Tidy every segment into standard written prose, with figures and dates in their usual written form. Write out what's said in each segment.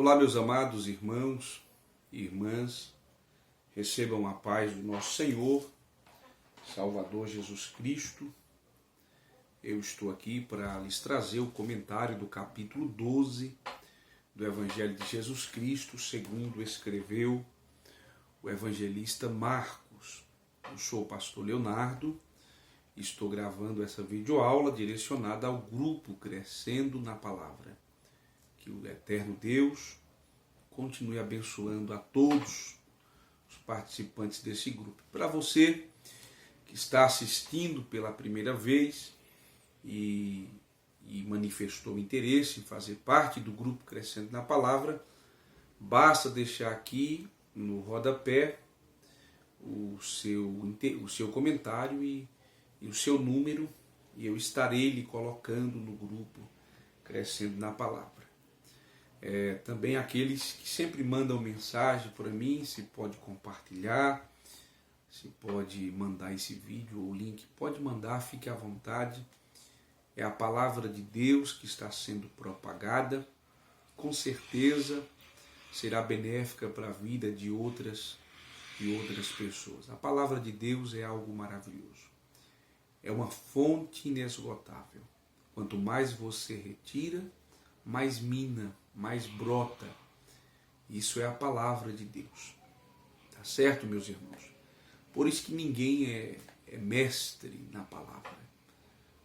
Olá, meus amados irmãos e irmãs, recebam a paz do nosso Senhor, Salvador Jesus Cristo. Eu estou aqui para lhes trazer o comentário do capítulo 12 do Evangelho de Jesus Cristo, segundo escreveu o evangelista Marcos. Eu sou o pastor Leonardo e estou gravando essa videoaula direcionada ao grupo Crescendo na Palavra. Que o eterno Deus continue abençoando a todos os participantes desse grupo. Para você que está assistindo pela primeira vez e manifestou interesse em fazer parte do grupo Crescendo na Palavra, basta deixar aqui no rodapé o seu comentário e o seu número, e eu estarei lhe colocando no grupo Crescendo na Palavra. Também aqueles que sempre mandam mensagem para mim, se pode compartilhar, se pode mandar esse vídeo ou link, pode mandar, fique à vontade. É a palavra de Deus que está sendo propagada, com certeza será benéfica para a vida de outras pessoas. A palavra de Deus é algo maravilhoso, é uma fonte inesgotável. Quanto mais você retira, mais mina, mais brota. Isso é a palavra de Deus. Tá certo, meus irmãos? Por isso que ninguém é mestre na palavra.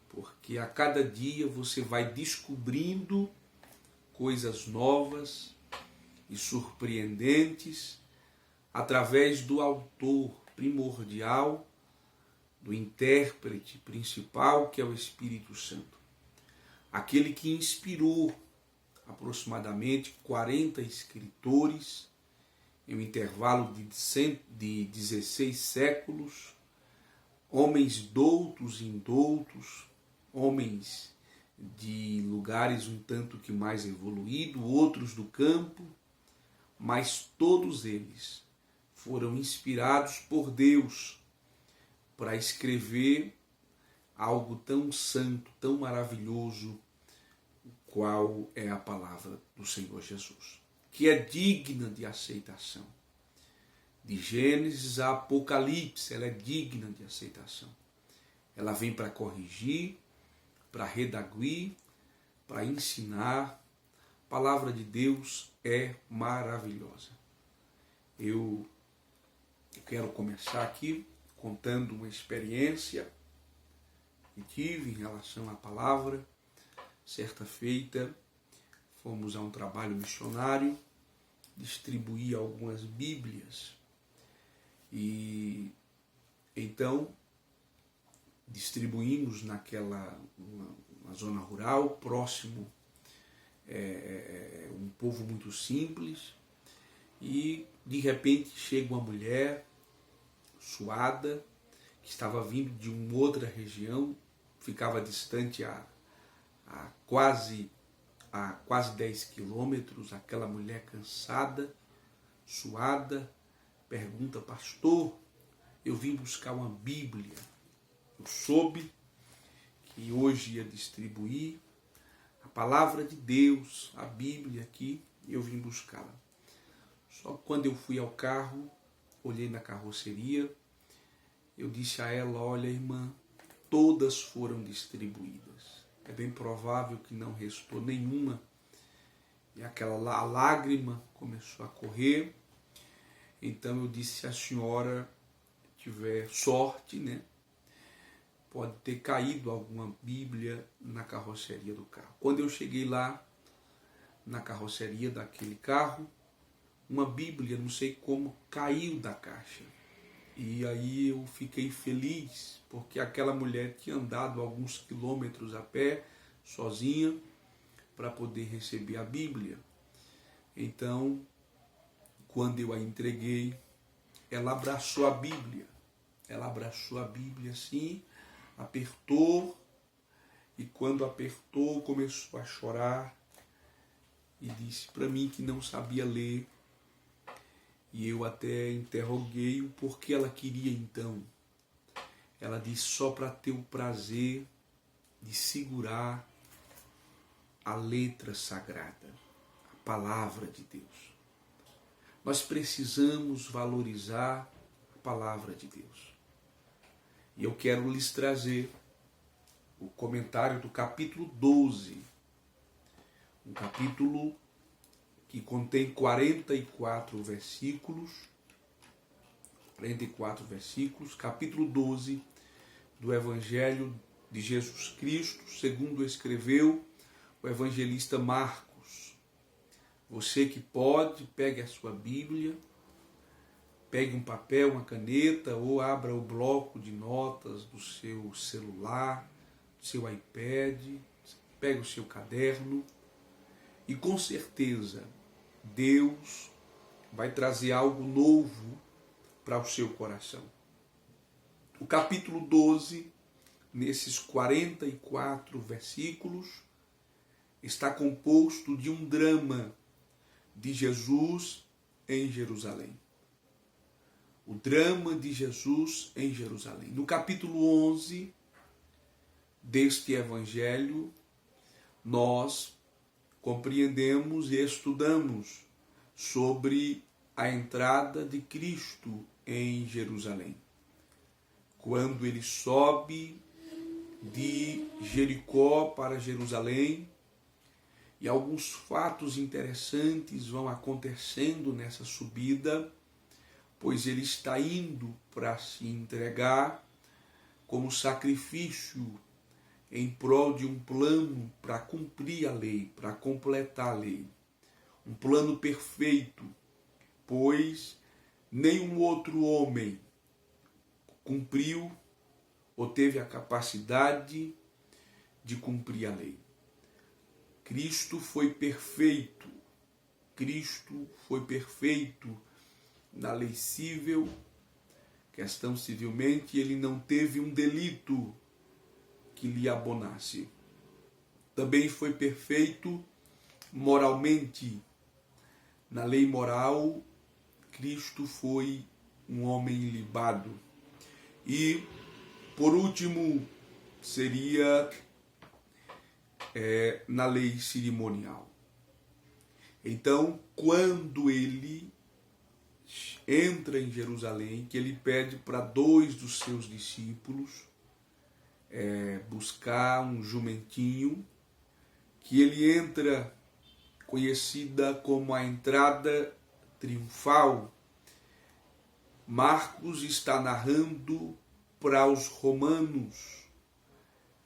Porque a cada dia você vai descobrindo coisas novas e surpreendentes através do autor primordial, do intérprete principal, que é o Espírito Santo. Aquele que inspirou aproximadamente 40 escritores em um intervalo de 16 séculos, homens doutos e indoutos, homens de lugares um tanto que mais evoluídos, outros do campo, mas todos eles foram inspirados por Deus para escrever algo tão santo, tão maravilhoso, qual é a palavra do Senhor Jesus, que é digna de aceitação. De Gênesis a Apocalipse, ela é digna de aceitação. Ela vem para corrigir, para redaguir, para ensinar. A palavra de Deus é maravilhosa. Eu quero começar aqui contando uma experiência que tive em relação à palavra. Certa feita, fomos a um trabalho missionário, distribuir algumas Bíblias. E então distribuímos na zona rural, próximo, um povo muito simples, e de repente chega uma mulher suada, que estava vindo de uma outra região, ficava distante a quase 10 quilômetros. Aquela mulher cansada, suada, pergunta: pastor, eu vim buscar uma Bíblia. Eu soube que hoje ia distribuir a palavra de Deus, a Bíblia aqui, e eu vim buscá-la. Só que quando eu fui ao carro, olhei na carroceria, eu disse a ela: olha, irmã, todas foram distribuídas. É bem provável que não restou nenhuma. E a lágrima começou a correr. Então eu disse: se a senhora tiver sorte, né, pode ter caído alguma Bíblia na carroceria do carro. Quando eu cheguei lá, na carroceria daquele carro, uma Bíblia, não sei como, caiu da caixa. E aí eu fiquei feliz, porque aquela mulher tinha andado alguns quilômetros a pé, sozinha, para poder receber a Bíblia. Então, quando eu a entreguei, ela abraçou a Bíblia. Ela abraçou a Bíblia assim, apertou, e quando apertou, começou a chorar e disse para mim que não sabia ler. E eu até interroguei o porquê ela queria então. Ela disse: só para ter o prazer de segurar a letra sagrada, a palavra de Deus. Nós precisamos valorizar a palavra de Deus. E eu quero lhes trazer o comentário do capítulo 12. Um capítulo que contém 44 versículos. 44 versículos, capítulo 12 do Evangelho de Jesus Cristo, segundo escreveu o evangelista Marcos. Você que pode, pegue a sua Bíblia, pegue um papel, uma caneta, ou abra o bloco de notas do seu celular, do seu iPad, pegue o seu caderno, e com certeza Deus vai trazer algo novo para o seu coração. O capítulo 12, nesses 44 versículos, está composto de um drama de Jesus em Jerusalém. O drama de Jesus em Jerusalém. No capítulo 11 deste evangelho, nós compreendemos e estudamos sobre a entrada de Cristo em Jerusalém. Quando ele sobe de Jericó para Jerusalém, e alguns fatos interessantes vão acontecendo nessa subida, pois ele está indo para se entregar como sacrifício em prol de um plano para cumprir a lei, para completar a lei. Um plano perfeito, pois nenhum outro homem cumpriu ou teve a capacidade de cumprir a lei. Cristo foi perfeito. Cristo foi perfeito na lei civil, questão civilmente, ele não teve um delito que lhe abonasse. Também foi perfeito moralmente. Na lei moral, Cristo foi um homem ilibado. E, por último, seria na lei cerimonial. Então, quando ele entra em Jerusalém, que ele pede para 2 dos seus discípulos buscar um jumentinho, que ele entra, conhecida como a entrada triunfal. Marcos está narrando para os romanos,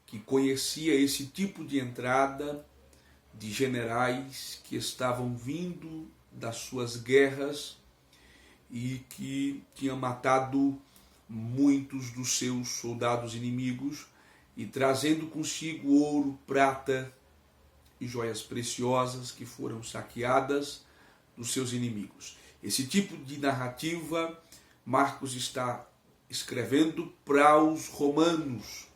que conhecia esse tipo de entrada de generais que estavam vindo das suas guerras e que tinham matado muitos dos seus soldados inimigos e trazendo consigo ouro, prata e joias preciosas que foram saqueadas dos seus inimigos. Esse tipo de narrativa Marcos está escrevendo para os romanos,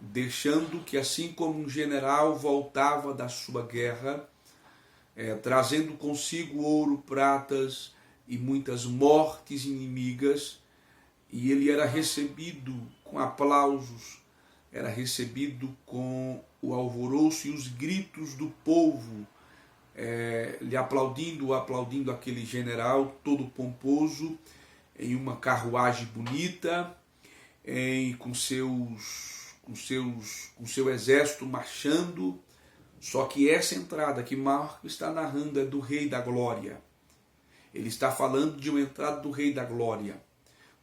deixando que assim como um general voltava da sua guerra, trazendo consigo ouro, pratas e muitas mortes inimigas, e ele era recebido com aplausos, era recebido com o alvoroço e os gritos do povo, lhe aplaudindo aquele general todo pomposo, em uma carruagem bonita, com seu exército marchando. Só que essa entrada que Marcos está narrando é do Rei da Glória. Ele está falando de uma entrada do Rei da Glória,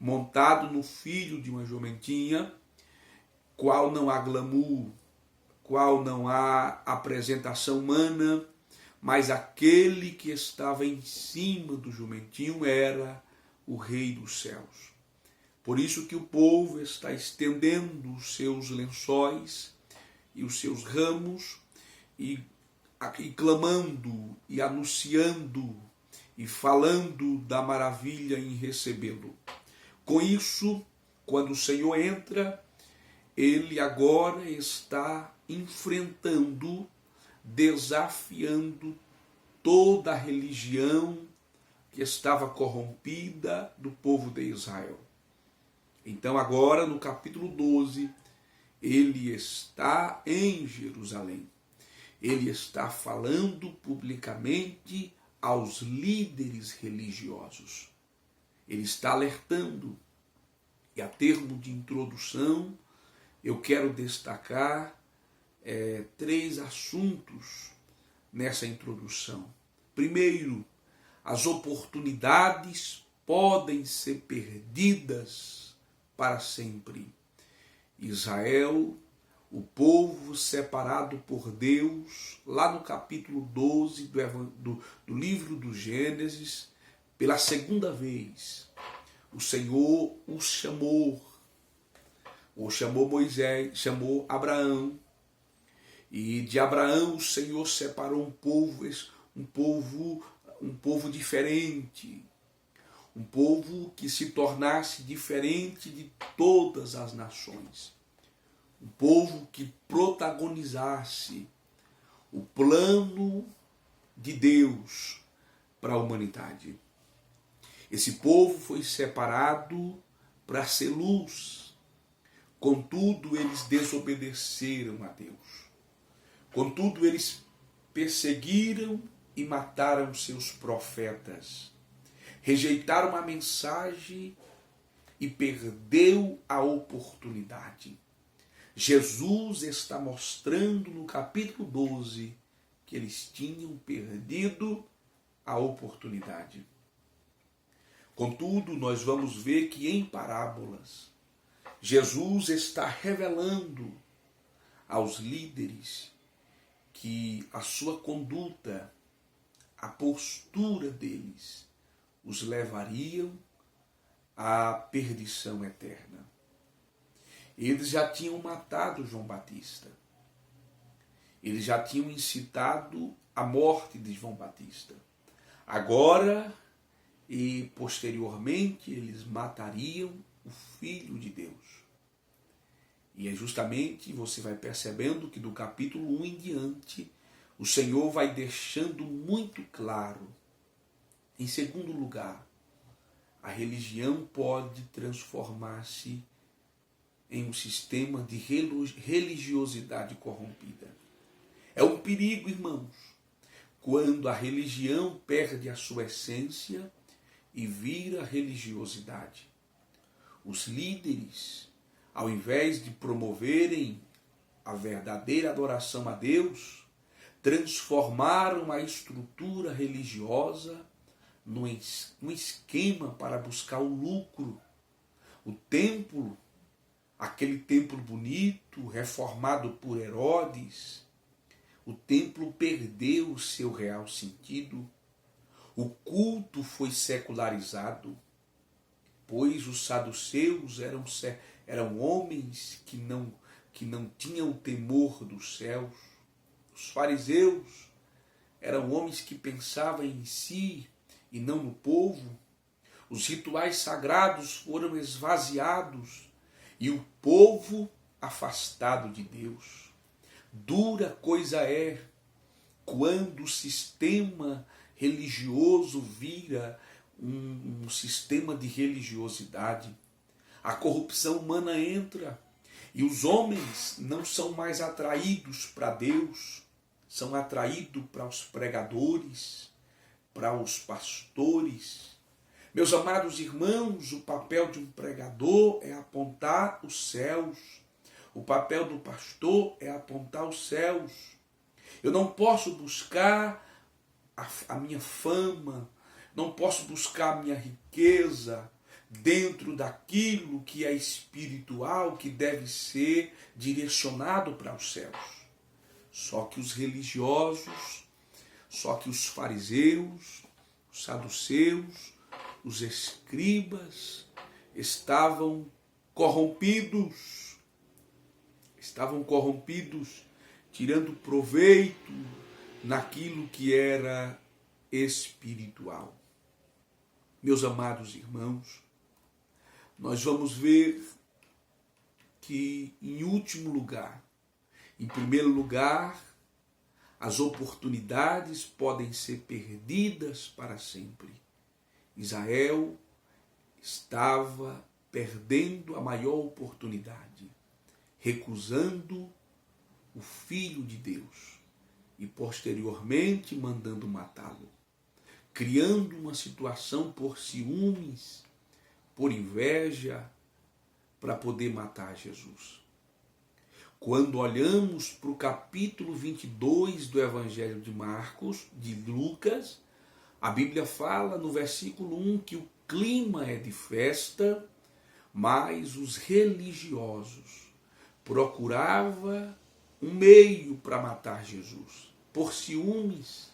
montado no filho de uma jumentinha, qual não há glamour, qual não há apresentação humana, mas aquele que estava em cima do jumentinho era o Rei dos céus. Por isso que o povo está estendendo os seus lençóis e os seus ramos e clamando e anunciando e falando da maravilha em recebê-lo. Com isso, quando o Senhor entra, ele agora está enfrentando, desafiando toda a religião que estava corrompida do povo de Israel. Então agora no capítulo 12, ele está em Jerusalém. ele está falando publicamente aos líderes religiosos. Ele está alertando. E a termo de introdução, eu quero destacar 3 assuntos nessa introdução. Primeiro, as oportunidades podem ser perdidas para sempre. Israel, o povo separado por Deus, lá no capítulo 12 do livro do Gênesis, pela segunda vez, o Senhor os chamou Moisés, chamou Abraão, e de Abraão o Senhor separou um povo diferente, um povo que se tornasse diferente de todas as nações, um povo que protagonizasse o plano de Deus para a humanidade. Esse povo foi separado para ser luz, contudo eles desobedeceram a Deus. Contudo, eles perseguiram e mataram seus profetas. Rejeitaram a mensagem e perdeu a oportunidade. Jesus está mostrando no capítulo 12 que eles tinham perdido a oportunidade. Contudo, nós vamos ver que em parábolas, Jesus está revelando aos líderes que a sua conduta, a postura deles, os levariam à perdição eterna. Eles já tinham matado João Batista. Eles já tinham incitado a morte de João Batista. Agora e posteriormente eles matariam o Filho de Deus. E é justamente, você vai percebendo que do capítulo 1 em diante, o Senhor vai deixando muito claro. Em segundo lugar, a religião pode transformar-se em um sistema de religiosidade corrompida. É um perigo, irmãos, quando a religião perde a sua essência e vira religiosidade. Os líderes, ao invés de promoverem a verdadeira adoração a Deus, transformaram a estrutura religiosa num esquema para buscar o lucro. O templo, aquele templo bonito, reformado por Herodes, o templo perdeu o seu real sentido. O culto foi secularizado, pois os saduceus eram homens que não tinham o temor dos céus. Os fariseus eram homens que pensavam em si e não no povo. Os rituais sagrados foram esvaziados e o povo afastado de Deus. Dura coisa é quando o sistema religioso vira um sistema de religiosidade. A corrupção humana entra e os homens não são mais atraídos para Deus, são atraídos para os pregadores, para os pastores. Meus amados irmãos, o papel de um pregador é apontar os céus. O papel do pastor é apontar os céus. Eu não posso buscar a minha fama, não posso buscar a minha riqueza dentro daquilo que é espiritual, que deve ser direcionado para os céus. Só que os religiosos, só que os fariseus, os saduceus, os escribas estavam corrompidos, tirando proveito naquilo que era espiritual. Meus amados irmãos, nós vamos ver que, em último lugar, em primeiro lugar, as oportunidades podem ser perdidas para sempre. Israel estava perdendo a maior oportunidade, recusando o Filho de Deus. e posteriormente mandando matá-lo, criando uma situação por ciúmes, por inveja, para poder matar Jesus. Quando olhamos para o capítulo 22 do Evangelho de Marcos, de Lucas, a Bíblia fala no versículo 1 que o clima é de festa, mas os religiosos procuravam um meio para matar Jesus, por ciúmes,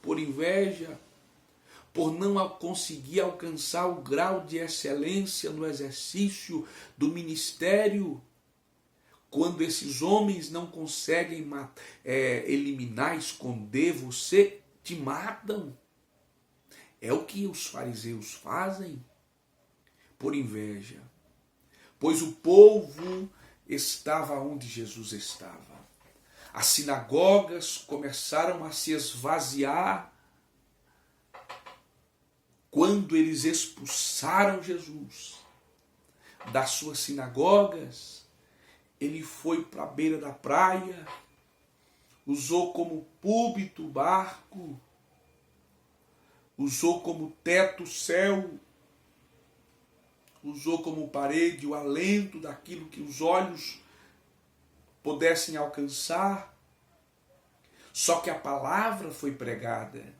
por inveja, por não conseguir alcançar o grau de excelência no exercício do ministério. Quando esses homens não conseguem eliminar, esconder você, te matam. É o que os fariseus fazem por inveja. Pois o povo estava onde Jesus estava. As sinagogas começaram a se esvaziar quando eles expulsaram Jesus das suas sinagogas. Ele foi para a beira da praia, usou como púlpito o barco, usou como teto o céu, usou como parede o alento daquilo que os olhos pudessem alcançar. Só que a palavra foi pregada.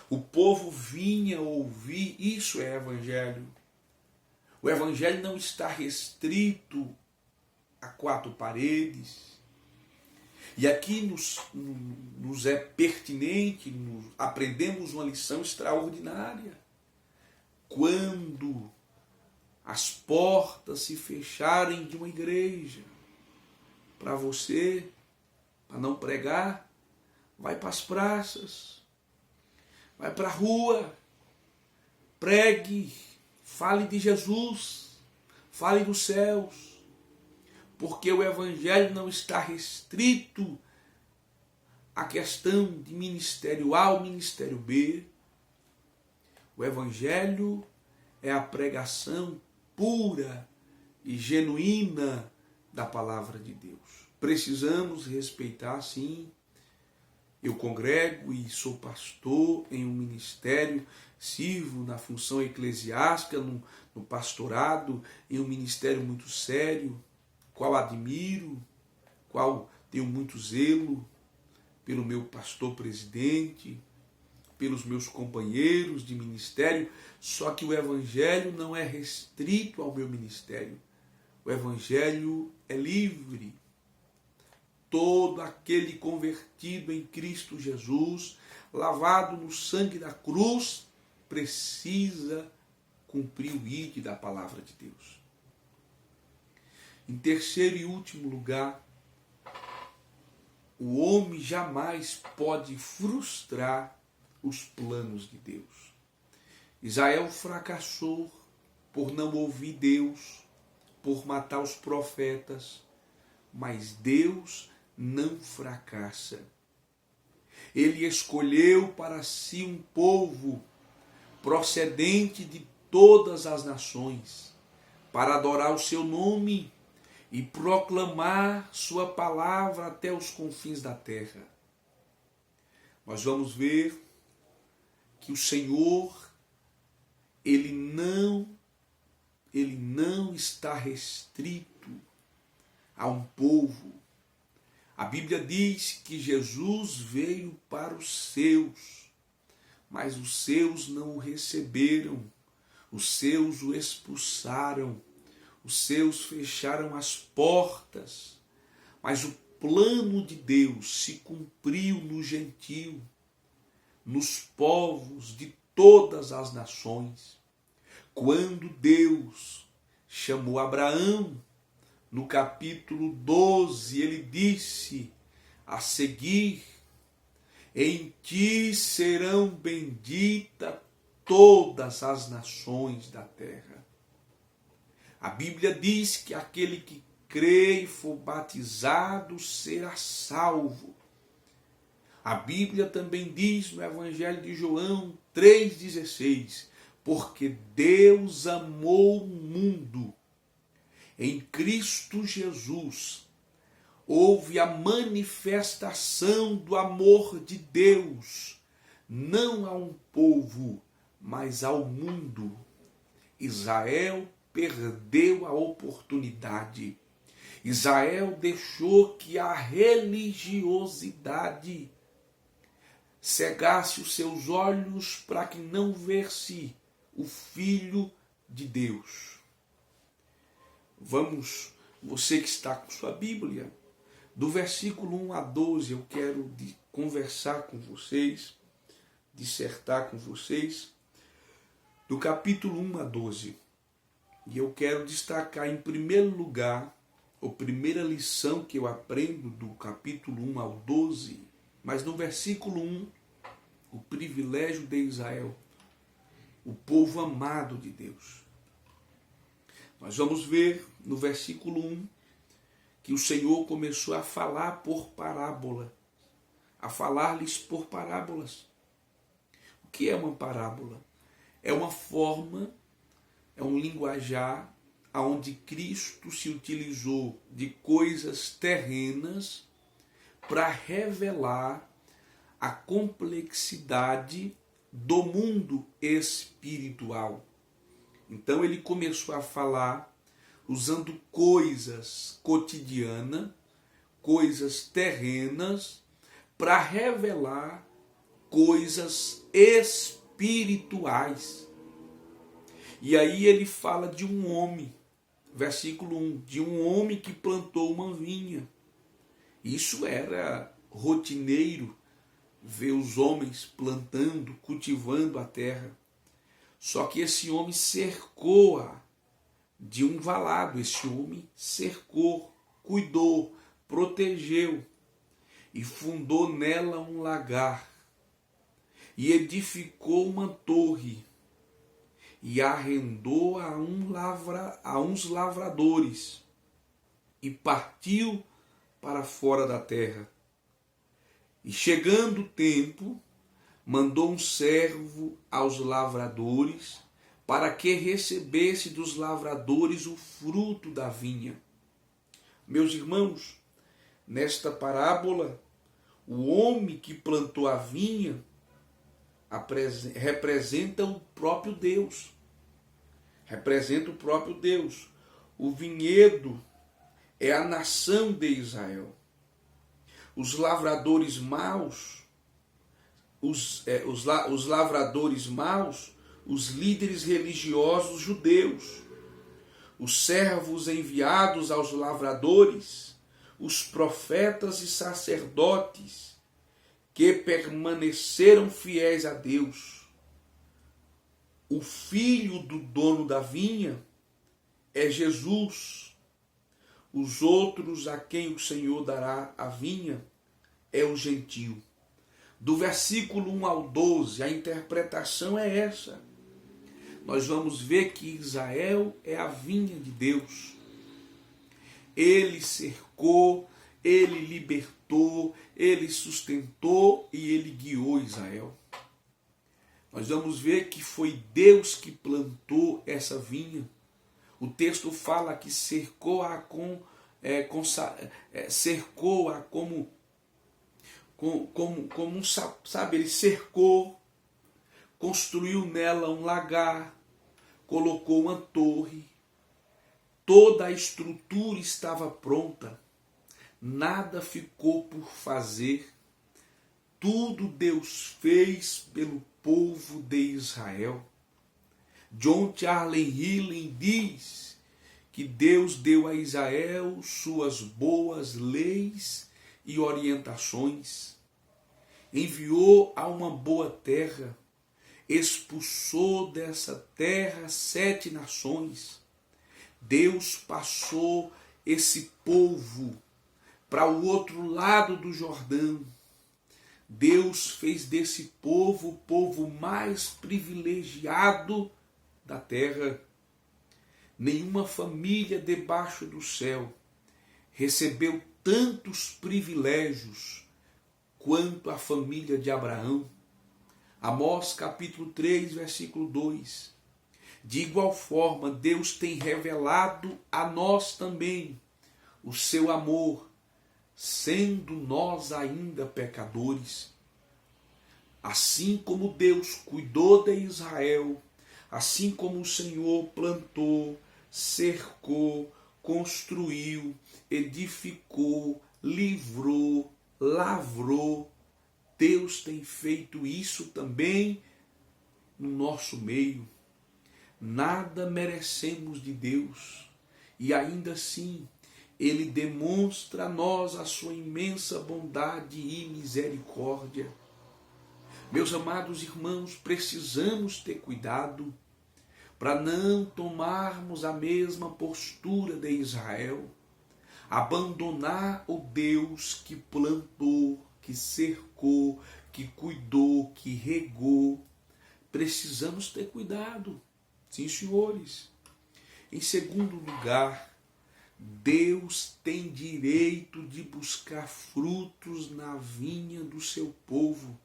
O povo vinha ouvir, isso é evangelho. O evangelho não está restrito a quatro paredes. E aqui nos é pertinente, aprendemos uma lição extraordinária. Quando as portas se fecharem de uma igreja, para você, para não pregar, vai para as praças, vai para a rua, pregue, fale de Jesus, fale dos céus, porque o evangelho não está restrito à questão de ministério A ou ministério B. O evangelho é a pregação pura e genuína da palavra de Deus. Precisamos respeitar, sim. Eu congrego e sou pastor em um ministério, sirvo na função eclesiástica, no pastorado, em um ministério muito sério, qual admiro, qual tenho muito zelo pelo meu pastor presidente, pelos meus companheiros de ministério, só que o evangelho não é restrito ao meu ministério. O evangelho é livre. Todo aquele convertido em Cristo Jesus, lavado no sangue da cruz, precisa cumprir o ide da palavra de Deus. Em terceiro e último lugar, o homem jamais pode frustrar os planos de Deus. Israel fracassou por não ouvir Deus, por matar os profetas, mas Deus não fracassa. Ele escolheu para si um povo procedente de todas as nações, para adorar o seu nome e proclamar sua palavra até os confins da terra. Nós vamos ver que o Senhor, ele não está restrito a um povo. A Bíblia diz que Jesus veio para os seus, mas os seus não o receberam, os seus o expulsaram, os seus fecharam as portas, mas o plano de Deus se cumpriu no gentio, nos povos de todas as nações. Quando Deus chamou Abraão, no capítulo 12, ele disse a seguir: em ti serão benditas todas as nações da terra. A Bíblia diz que aquele que crê e for batizado será salvo. A Bíblia também diz no Evangelho de João 3,16, porque Deus amou o mundo em Cristo Jesus, houve a manifestação do amor de Deus, não a um povo, mas ao mundo. Israel perdeu a oportunidade. Israel deixou que a religiosidade cegasse os seus olhos para que não vesse o Filho de Deus. Vamos, você que está com sua Bíblia, do versículo 1 a 12, eu quero conversar com vocês, dissertar com vocês, do capítulo 1 a 12. E eu quero destacar em primeiro lugar, a primeira lição que eu aprendo do capítulo 1 ao 12, mas no versículo 1, o privilégio de Israel, o povo amado de Deus. Nós vamos ver no versículo 1 que o Senhor começou a falar por parábola, a falar-lhes por parábolas. O que é uma parábola? É uma forma, é um linguajar onde Cristo se utilizou de coisas terrenas para revelar a complexidade do mundo espiritual. Então ele começou a falar usando coisas cotidianas, coisas terrenas, para revelar coisas espirituais. E aí ele fala de um homem, versículo 1, de um homem que plantou uma vinha. Isso era rotineiro, ver os homens plantando, cultivando a terra. Só que esse homem cercou-a de um valado, esse homem cercou, cuidou, protegeu e fundou nela um lagar e edificou uma torre e arrendou a uns lavradores e partiu para fora da terra. E chegando o tempo, mandou um servo aos lavradores para que recebesse dos lavradores o fruto da vinha. Meus irmãos, nesta parábola, o homem que plantou a vinha representa o próprio Deus. Representa o próprio Deus. O vinhedo é a nação de Israel. Os lavradores maus, os lavradores maus, os líderes religiosos judeus, os servos enviados aos lavradores, os profetas e sacerdotes que permaneceram fiéis a Deus. O filho do dono da vinha é Jesus. Os outros a quem o Senhor dará a vinha é o gentio. Do versículo 1 ao 12, a interpretação é essa. Nós vamos ver que Israel é a vinha de Deus. Ele cercou, ele libertou, ele sustentou e ele guiou Israel. Nós vamos ver que foi Deus que plantou essa vinha. O texto fala que cercou-a cercou-a como um sabe, ele cercou, construiu nela um lagar, colocou uma torre, toda a estrutura estava pronta, nada ficou por fazer, tudo Deus fez pelo povo de Israel. John Charles Hillen diz que Deus deu a Israel suas boas leis e orientações, enviou a uma boa terra, expulsou dessa terra 7 nações. Deus passou esse povo para o outro lado do Jordão. Deus fez desse povo o povo mais privilegiado da terra. Nenhuma família debaixo do céu recebeu tantos privilégios quanto a família de Abraão. Amós capítulo 3, versículo 2. De igual forma, Deus tem revelado a nós também o seu amor sendo nós ainda pecadores. Assim como Deus cuidou de Israel, assim como o Senhor plantou, cercou, construiu, edificou, livrou, lavrou, Deus tem feito isso também no nosso meio. Nada merecemos de Deus e ainda assim Ele demonstra a nós a sua imensa bondade e misericórdia. Meus amados irmãos, precisamos ter cuidado para não tomarmos a mesma postura de Israel, abandonar o Deus que plantou, que cercou, que cuidou, que regou. Precisamos ter cuidado, sim, senhores. Em segundo lugar, Deus tem direito de buscar frutos na vinha do seu povo.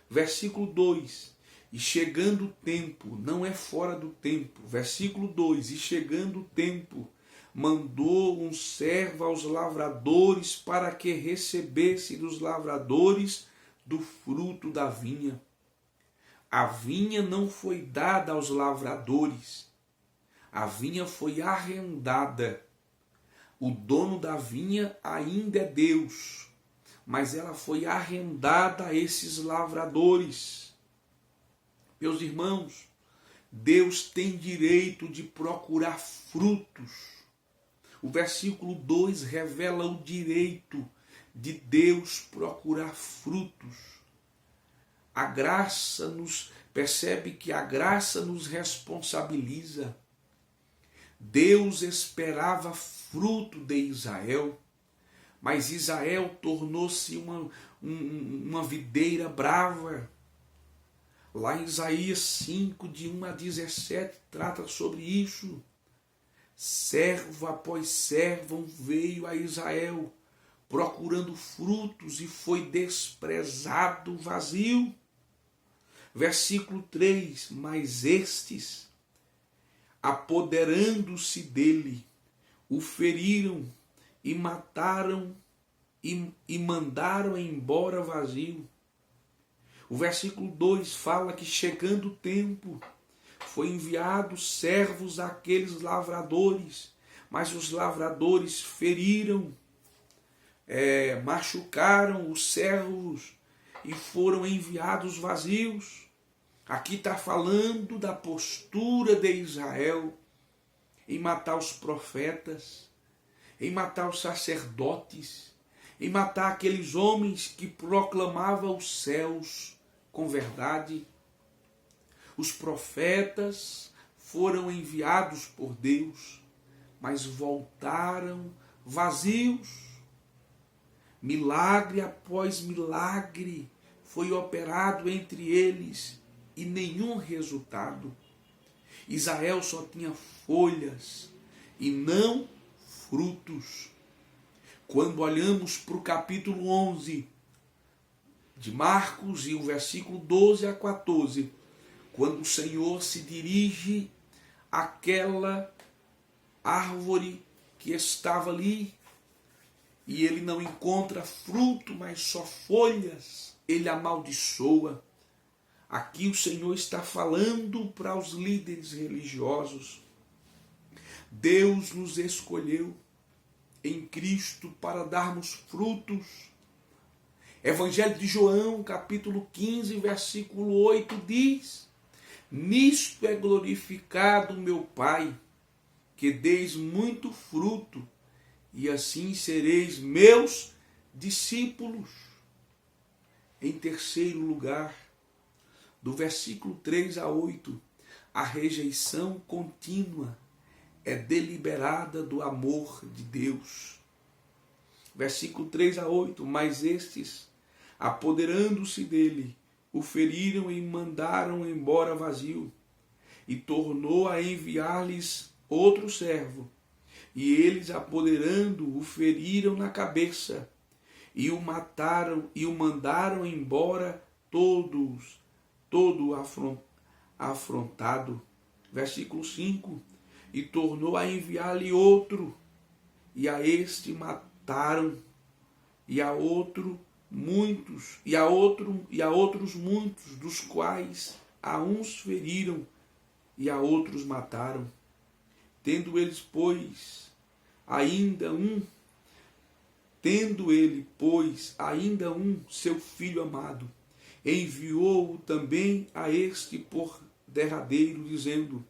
Versículo 2, e chegando o tempo, não é fora do tempo. Versículo 2, e chegando o tempo, mandou um servo aos lavradores para que recebesse dos lavradores do fruto da vinha. A vinha não foi dada aos lavradores, a vinha foi arrendada. O dono da vinha ainda é Deus, mas ela foi arrendada a esses lavradores. Meus irmãos, Deus tem direito de procurar frutos. O versículo 2 revela o direito de Deus procurar frutos. A graça percebe que a graça nos responsabiliza. Deus esperava fruto de Israel, mas Israel tornou-se uma videira brava. Lá em Isaías 5, de 1 a 17, trata sobre isso. Servo após servo veio a Israel, procurando frutos, e foi desprezado vazio. Versículo 3, mas estes, apoderando-se dele, o feriram e mataram e mandaram embora vazio. O versículo 2 fala que chegando o tempo, foi enviados servos àqueles lavradores, mas os lavradores feriram, machucaram os servos e foram enviados vazios. Aqui está falando da postura de Israel em matar os profetas, em matar os sacerdotes, em matar aqueles homens que proclamavam os céus com verdade. Os profetas foram enviados por Deus, mas voltaram vazios. Milagre após milagre foi operado entre eles e nenhum resultado. Israel só tinha folhas e não frutos. Quando olhamos para o capítulo 11 de Marcos e o versículo 12 a 14, quando o Senhor se dirige àquela árvore que estava ali, e ele não encontra fruto, mas só folhas, ele amaldiçoa. Aqui o Senhor está falando para os líderes religiosos. Deus nos escolheu em Cristo para darmos frutos. Evangelho de João, capítulo 15, versículo 8 diz: nisto é glorificado meu Pai, que deis muito fruto, e assim sereis meus discípulos. Em terceiro lugar, do versículo 3 a 8, a rejeição contínua é deliberada do amor de Deus. Versículo 3 a 8, mas estes, apoderando-se dele, o feriram e mandaram embora vazio, e tornou a enviar-lhes outro servo, e eles, apoderando, o feriram na cabeça, e o mataram, e o mandaram embora todo afrontado. Versículo 5, e tornou a enviar-lhe outro, e a este mataram, e a outro muitos, e a outros muitos, dos quais a uns feriram e a outros mataram. Tendo ele, pois, ainda um, seu filho amado, enviou-o também a este por derradeiro, dizendo: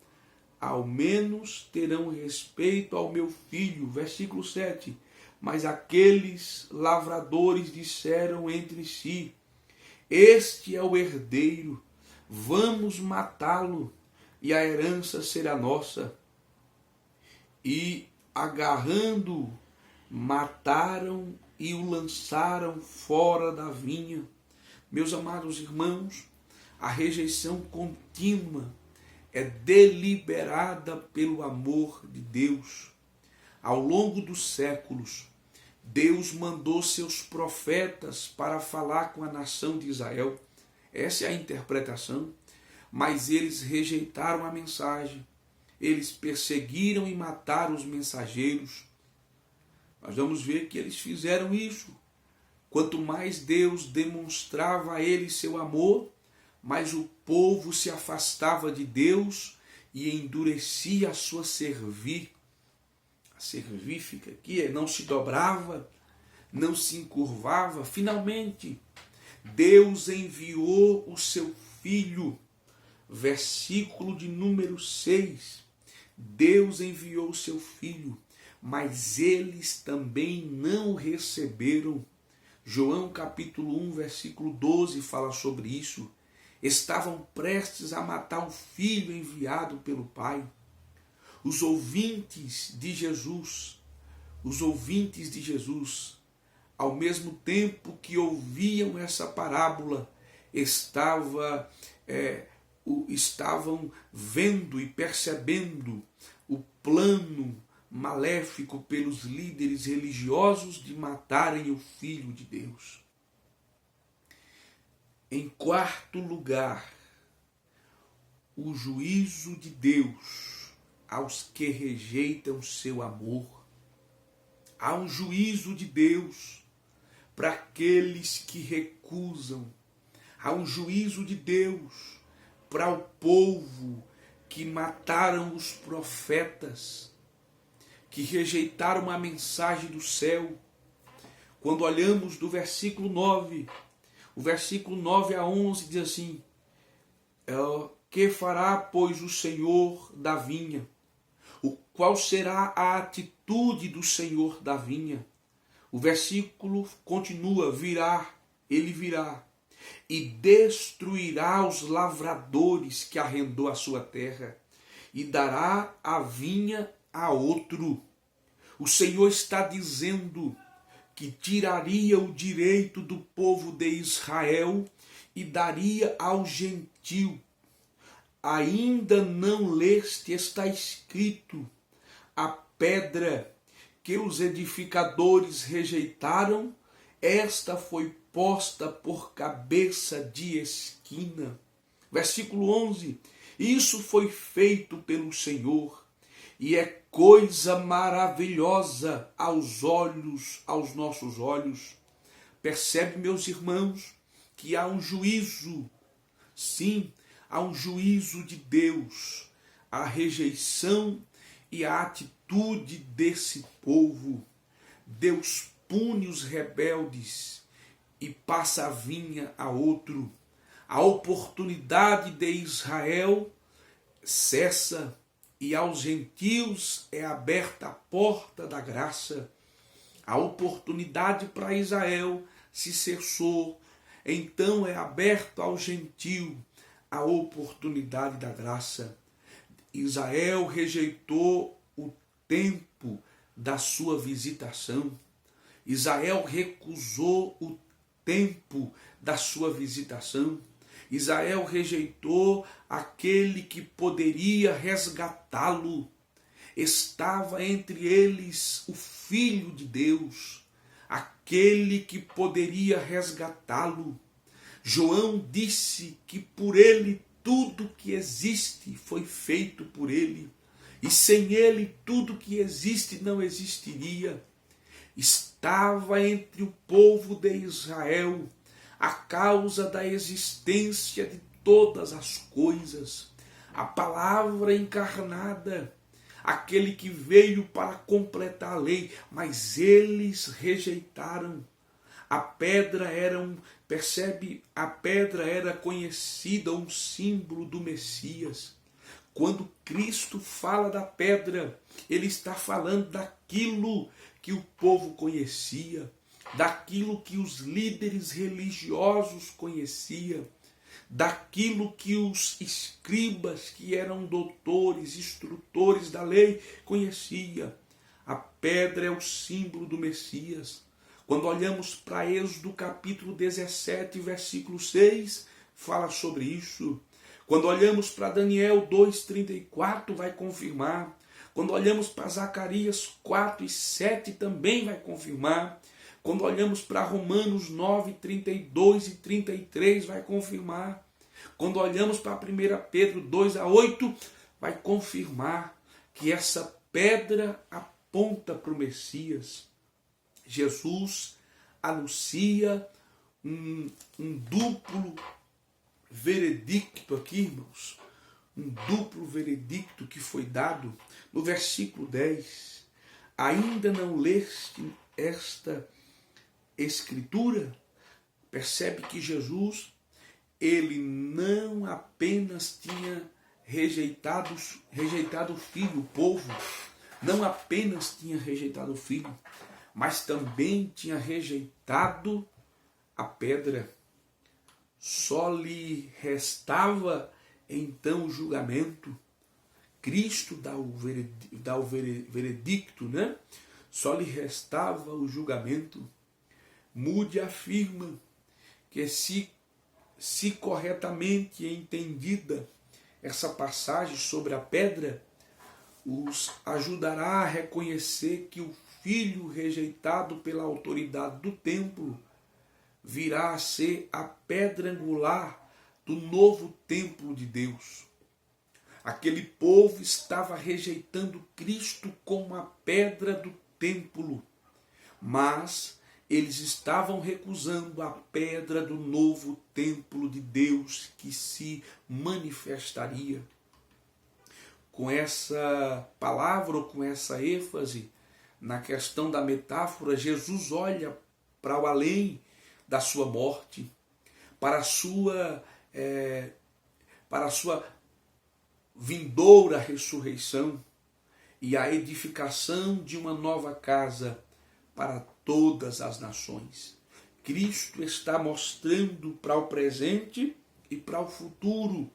ao menos terão respeito ao meu filho. Versículo 7. Mas aqueles lavradores disseram entre si: este é o herdeiro, vamos matá-lo, e a herança será nossa. E, agarrando-o, mataram e o lançaram fora da vinha. Meus amados irmãos, a rejeição contínua é deliberada pelo amor de Deus. Ao longo dos séculos, Deus mandou seus profetas para falar com a nação de Israel. Essa é a interpretação. Mas eles rejeitaram a mensagem. Eles perseguiram e mataram os mensageiros. Nós vamos ver que eles fizeram isso. Quanto mais Deus demonstrava a eles seu amor, mais o povo se afastava de Deus e endurecia a sua cerviz. A cerviz fica aqui, não se dobrava, não se encurvava. Finalmente, Deus enviou o seu Filho. Versículo de número 6. Deus enviou o seu Filho, mas eles também não o receberam. João capítulo 1, versículo 12 fala sobre isso. Estavam prestes a matar o Filho enviado pelo Pai. Os ouvintes de Jesus, ao mesmo tempo que ouviam essa parábola, estavam vendo e percebendo o plano maléfico pelos líderes religiosos de matarem o Filho de Deus. Em quarto lugar, o juízo de Deus aos que rejeitam seu amor. Há um juízo de Deus para aqueles que recusam. Há um juízo de Deus para o povo que mataram os profetas, que rejeitaram a mensagem do céu. Quando olhamos do versículo 9, o versículo 9 a 11 diz assim: que fará, pois, o Senhor da vinha? Qual será a atitude do Senhor da vinha? O versículo continua: ele virá e destruirá os lavradores que arrendou a sua terra e dará a vinha a outro. O Senhor está dizendo que tiraria o direito do povo de Israel e daria ao gentio. Ainda não leste, está escrito: a pedra que os edificadores rejeitaram, esta foi posta por cabeça de esquina. Versículo 11. Isso foi feito pelo Senhor, e é coisa maravilhosa aos nossos olhos. Percebe, meus irmãos, que há um juízo. Sim, há um juízo de Deus. A rejeição e a atitude desse povo. Deus pune os rebeldes e passa a vinha a outro. A oportunidade de Israel cessa e aos gentios é aberta a porta da graça. A oportunidade para Israel se cessou, então é aberto ao gentio a oportunidade da graça. Israel rejeitou o tempo da sua visitação. Israel recusou o tempo da sua visitação. Israel rejeitou aquele que poderia resgatá-lo. Estava entre eles o Filho de Deus, aquele que poderia resgatá-lo. João disse que por ele tudo que existe foi feito por ele, e sem ele tudo que existe não existiria. estava entre o povo de Israel a causa da existência de todas as coisas, a palavra encarnada, aquele que veio para completar a lei, mas eles rejeitaram. A pedra a pedra era conhecida, um símbolo do Messias. Quando Cristo fala da pedra, ele está falando daquilo que o povo conhecia, daquilo que os líderes religiosos conheciam, daquilo que os escribas, que eram doutores, instrutores da lei, conheciam. A pedra é o símbolo do Messias. Quando olhamos para Êxodo capítulo 17, versículo 6, fala sobre isso. Quando olhamos para Daniel 2,34, vai confirmar. Quando olhamos para Zacarias 4 e 7, também vai confirmar. Quando olhamos para Romanos 9, 32 e 33, vai confirmar. Quando olhamos para 1 Pedro 2 a 8, vai confirmar que essa pedra aponta para o Messias. Jesus anuncia um duplo veredicto aqui, irmãos. Um duplo veredicto que foi dado no versículo 10. Ainda não leste esta escritura? Percebe que Jesus, ele não apenas tinha rejeitado o filho, o povo, não apenas tinha rejeitado o filho, mas também tinha rejeitado a pedra. Só lhe restava então o julgamento. Cristo dá o veredicto, né? Só lhe restava o julgamento. Moody afirma que se corretamente entendida essa passagem sobre a pedra, os ajudará a reconhecer que o filho rejeitado pela autoridade do templo virá a ser a pedra angular do novo templo de Deus. Aquele povo estava rejeitando Cristo como a pedra do templo, mas eles estavam recusando a pedra do novo templo de Deus que se manifestaria. Com essa palavra ou com essa ênfase na questão da metáfora, Jesus olha para o além da sua morte, para a sua vindoura ressurreição e a edificação de uma nova casa para todas as nações. Cristo está mostrando para o presente e para o futuro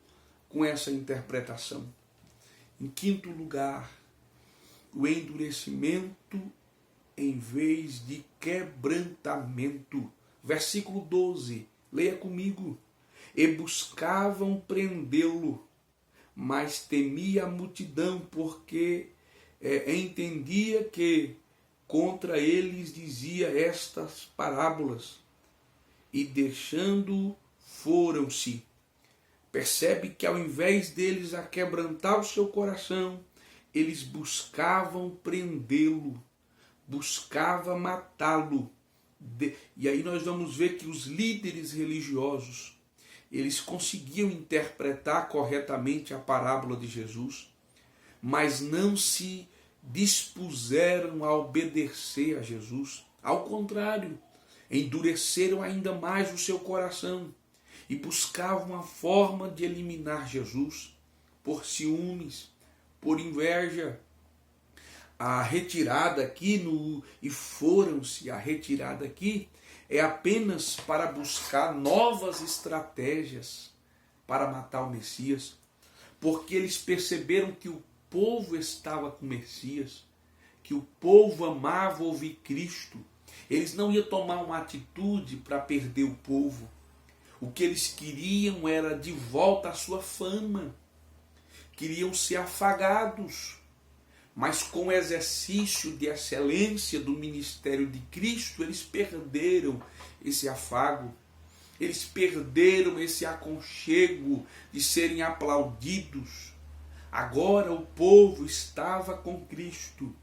com essa interpretação. Em quinto lugar, o endurecimento em vez de quebrantamento. Versículo 12, leia comigo. E buscavam prendê-lo, mas temia a multidão, porque entendia que contra eles dizia estas parábolas, e deixando foram-se. Percebe que ao invés deles aquebrantar o seu coração, eles buscavam prendê-lo, buscavam matá-lo. E aí nós vamos ver que os líderes religiosos, eles conseguiam interpretar corretamente a parábola de Jesus, mas não se dispuseram a obedecer a Jesus. Ao contrário, endureceram ainda mais o seu coração e buscavam uma forma de eliminar Jesus por ciúmes, por inveja. A retirada aqui, e foram-se, a retirada aqui é apenas para buscar novas estratégias para matar o Messias, porque eles perceberam que o povo estava com o Messias, que o povo amava ouvir Cristo. Eles não iam tomar uma atitude para perder o povo. O que eles queriam era de volta a sua fama. Queriam ser afagados. Mas com o exercício de excelência do ministério de Cristo, eles perderam esse afago. Eles perderam esse aconchego de serem aplaudidos. Agora o povo estava com Cristo.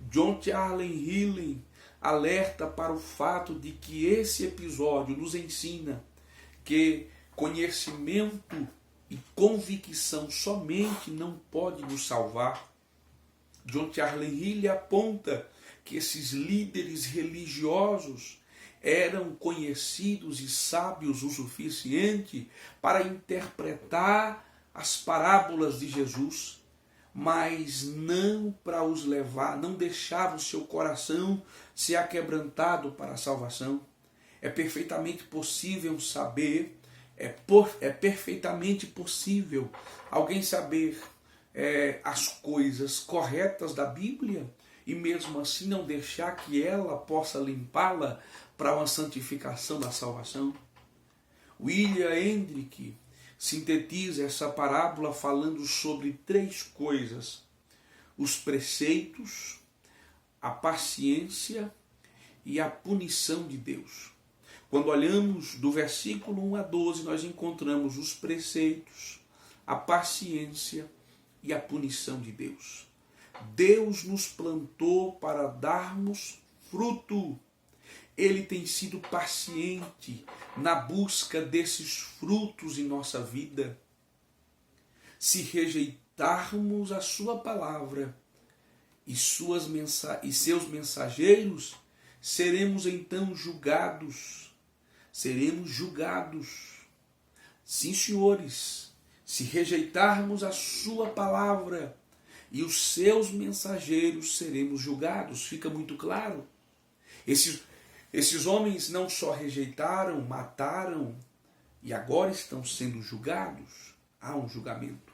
John Charles Hillen, alerta para o fato de que esse episódio nos ensina que conhecimento e convicção somente não pode nos salvar. John Charles Riley aponta que esses líderes religiosos eram conhecidos e sábios o suficiente para interpretar as parábolas de Jesus, mas não para os levar, não deixava o seu coração ser aquebrantado para a salvação. É perfeitamente possível saber, é perfeitamente possível alguém saber as coisas corretas da Bíblia e mesmo assim não deixar que ela possa limpá-la para uma santificação da salvação. William Hendrick sintetiza essa parábola falando sobre 3 coisas: os preceitos, a paciência e a punição de Deus. Quando olhamos do versículo 1 a 12, nós encontramos os preceitos, a paciência e a punição de Deus. Deus nos plantou para darmos fruto. Ele tem sido paciente na busca desses frutos em nossa vida. Se rejeitarmos a sua palavra e seus mensageiros, seremos então julgados. Seremos julgados. Sim, senhores, se rejeitarmos a sua palavra e os seus mensageiros, seremos julgados. Fica muito claro. Esses homens não só rejeitaram, mataram e agora estão sendo julgados. Há um julgamento.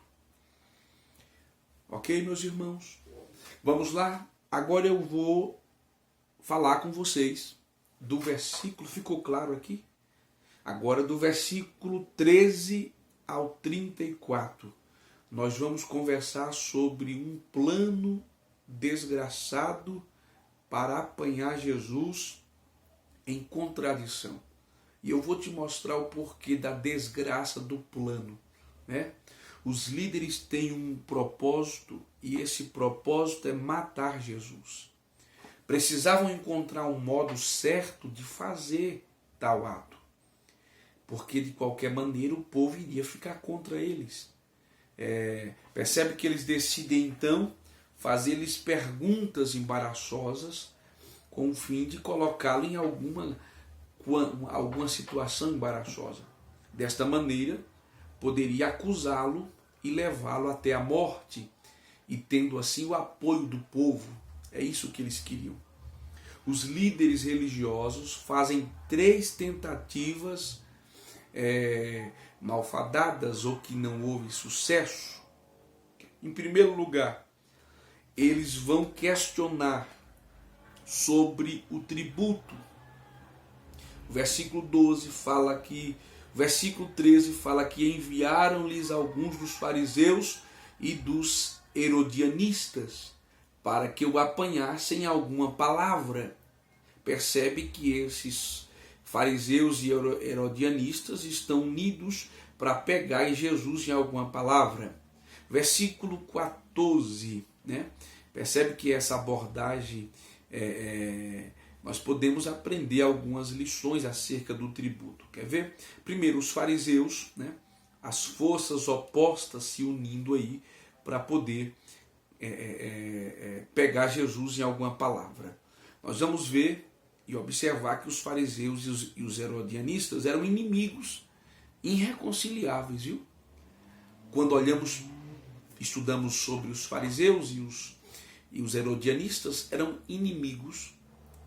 Ok, meus irmãos? Vamos lá. Agora eu vou falar com vocês do versículo, ficou claro aqui? Agora do versículo 13 ao 34. Nós vamos conversar sobre um plano desgraçado para apanhar Jesus em contradição. E eu vou te mostrar o porquê da desgraça do plano, né? Os líderes têm um propósito e esse propósito é matar Jesus. Precisavam encontrar um modo certo de fazer tal ato, porque de qualquer maneira o povo iria ficar contra eles. Percebe que eles decidem então fazer-lhes perguntas embaraçosas com o fim de colocá-lo em alguma situação embaraçosa. Desta maneira, poderia acusá-lo e levá-lo até a morte, e tendo assim o apoio do povo. É isso que eles queriam. Os líderes religiosos fazem 3 tentativas malfadadas ou que não houve sucesso. Em primeiro lugar, eles vão questionar sobre o tributo. O versículo 13 fala que enviaram-lhes alguns dos fariseus e dos herodianistas para que o apanhassem alguma palavra. Percebe que esses fariseus e herodianistas estão unidos para pegar em Jesus em alguma palavra. Versículo 14, né? Percebe que essa abordagem, nós podemos aprender algumas lições acerca do tributo. Quer ver? Primeiro, os fariseus, né? As forças opostas se unindo aí para poder pegar Jesus em alguma palavra. Nós vamos ver e observar que os fariseus e os herodianistas eram inimigos irreconciliáveis, viu? Quando estudamos sobre os fariseus e os herodianistas, eram inimigos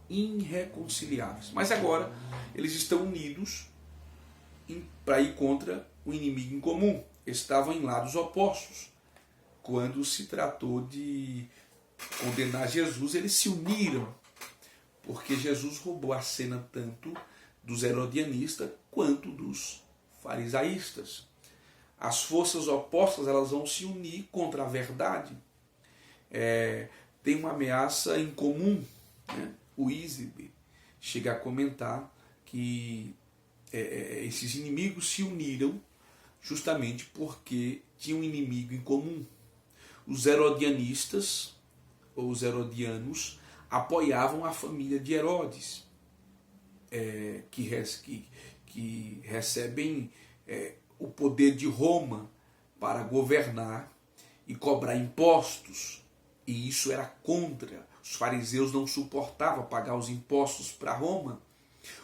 irreconciliáveis. Mas agora eles estão unidos para ir contra o inimigo em comum. Estavam em lados opostos. Quando se tratou de condenar Jesus, eles se uniram, porque Jesus roubou a cena tanto dos herodianistas quanto dos farisaístas. As forças opostas, elas vão se unir contra a verdade. Tem uma ameaça em comum, né? O Isebe chega a comentar que esses inimigos se uniram justamente porque tinham um inimigo em comum. Os herodianistas, ou os herodianos, apoiavam a família de Herodes, que recebem o poder de Roma para governar e cobrar impostos. E isso era contra. Os fariseus não suportavam pagar os impostos para Roma.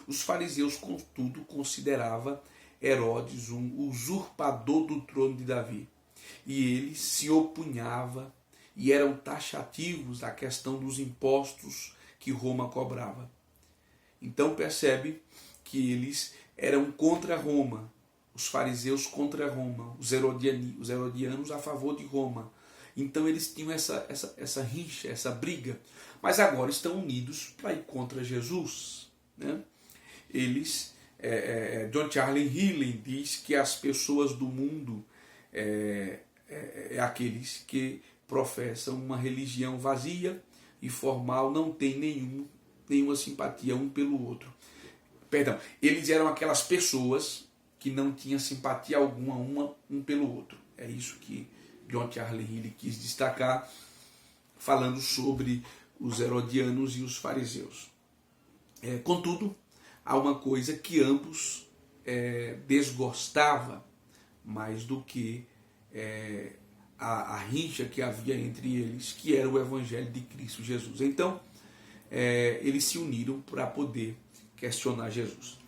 Os fariseus, contudo, consideravam Herodes um usurpador do trono de Davi. E ele se opunhava e eram taxativos da questão dos impostos que Roma cobrava. Então percebe que eles eram contra Roma, os fariseus contra Roma, os herodianos a favor de Roma. Então eles tinham essa rixa, essa briga, mas agora estão unidos para ir contra Jesus, né? Eles, John Charles Hillen diz que as pessoas do mundo aqueles que professam uma religião vazia e formal, não tem nenhuma simpatia um pelo outro. Perdão, eles eram aquelas pessoas que não tinham simpatia alguma um pelo outro. É isso que John Charles Hillen quis destacar, falando sobre os herodianos e os fariseus. Contudo, há uma coisa que ambos desgostava mais do que a rixa que havia entre eles, que era o Evangelho de Cristo Jesus. Então, eles se uniram para poder questionar Jesus.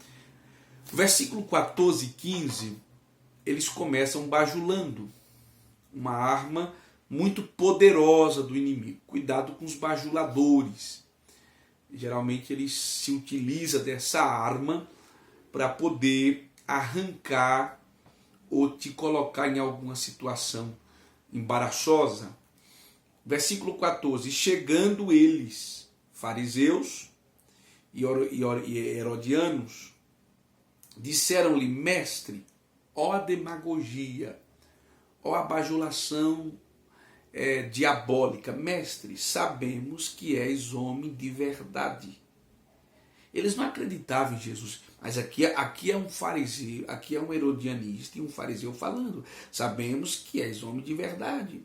Versículo 14 e 15, eles começam bajulando, uma arma muito poderosa do inimigo. Cuidado com os bajuladores. Geralmente eles se utilizam dessa arma para poder arrancar ou te colocar em alguma situação embaraçosa. Versículo 14. Chegando eles, fariseus e herodianos, disseram-lhe: mestre, ó a demagogia, ó a bajulação diabólica, mestre, sabemos que és homem de verdade. Eles não acreditavam em Jesus, mas aqui é um fariseu, aqui é um herodianista e um fariseu falando: sabemos que és homem de verdade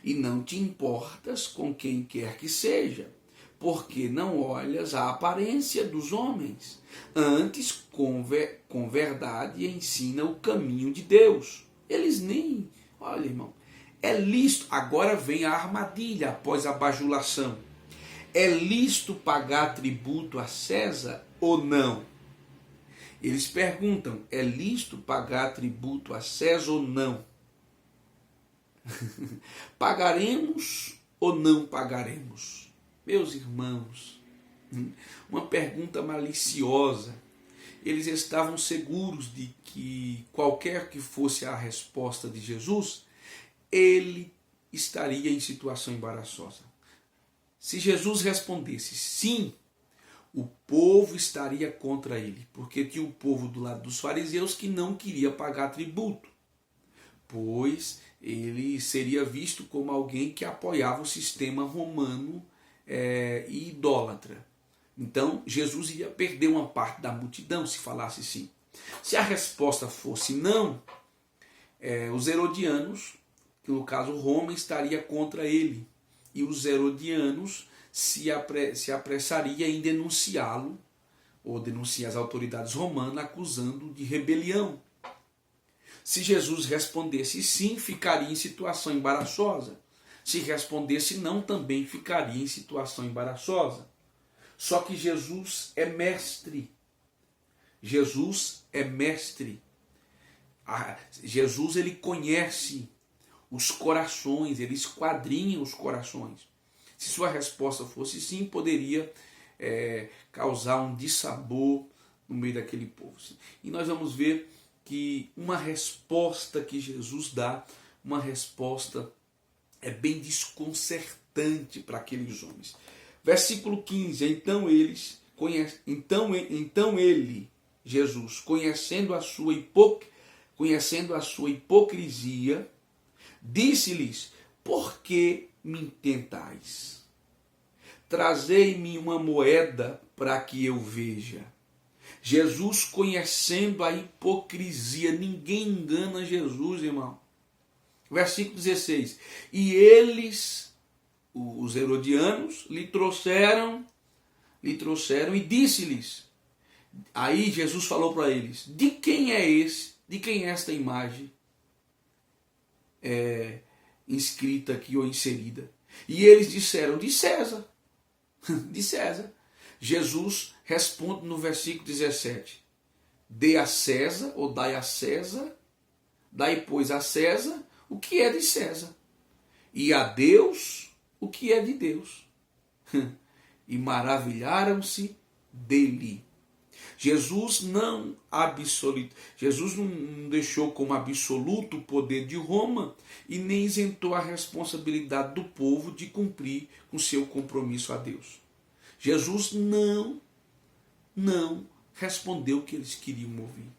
e não te importas com quem quer que seja, porque não olhas a aparência dos homens, antes com verdade ensina o caminho de Deus. Eles nem, olha, irmão, é lícito, agora vem a armadilha após a bajulação. É lícito pagar tributo a César ou não? Eles perguntam: é lícito pagar tributo a César ou não? Pagaremos ou não pagaremos? Meus irmãos, uma pergunta maliciosa. Eles estavam seguros de que qualquer que fosse a resposta de Jesus, ele estaria em situação embaraçosa. Se Jesus respondesse sim, o povo estaria contra ele, porque tinha o povo do lado dos fariseus que não queria pagar tributo, pois ele seria visto como alguém que apoiava o sistema romano e idólatra. Então Jesus ia perder uma parte da multidão se falasse sim. Se a resposta fosse não, os herodianos, que no caso Roma, estaria contra ele, e os herodianos se apressaria em denunciá-lo, ou denunciar as autoridades romanas, acusando de rebelião. Se Jesus respondesse sim, ficaria em situação embaraçosa. Se respondesse não, também ficaria em situação embaraçosa. Só que Jesus é mestre. Jesus é mestre. Jesus, ele conhece os corações, ele esquadrinha os corações. Se sua resposta fosse sim, poderia causar um dissabor no meio daquele povo. E nós vamos ver que uma resposta que Jesus dá, uma resposta bem desconcertante para aqueles homens. Versículo 15, então ele, Jesus, conhecendo a sua hipocrisia, disse-lhes: por que me tentais? Trazei-me uma moeda para que eu veja. Jesus conhecendo a hipocrisia, ninguém engana Jesus, irmão. Versículo 16, e eles os herodianos lhe trouxeram e disse-lhes. Aí Jesus falou para eles: de quem é esse? De quem é esta imagem inscrita aqui ou inserida? E eles disseram: de César. De César. Jesus responde no versículo 17: dê a César, ou dai a César, dai, pois, a César o que é de César, e a Deus o que é de Deus. E maravilharam-se dele. Jesus não deixou como absoluto o poder de Roma e nem isentou a responsabilidade do povo de cumprir com seu compromisso a Deus. Jesus não respondeu o que eles queriam ouvir.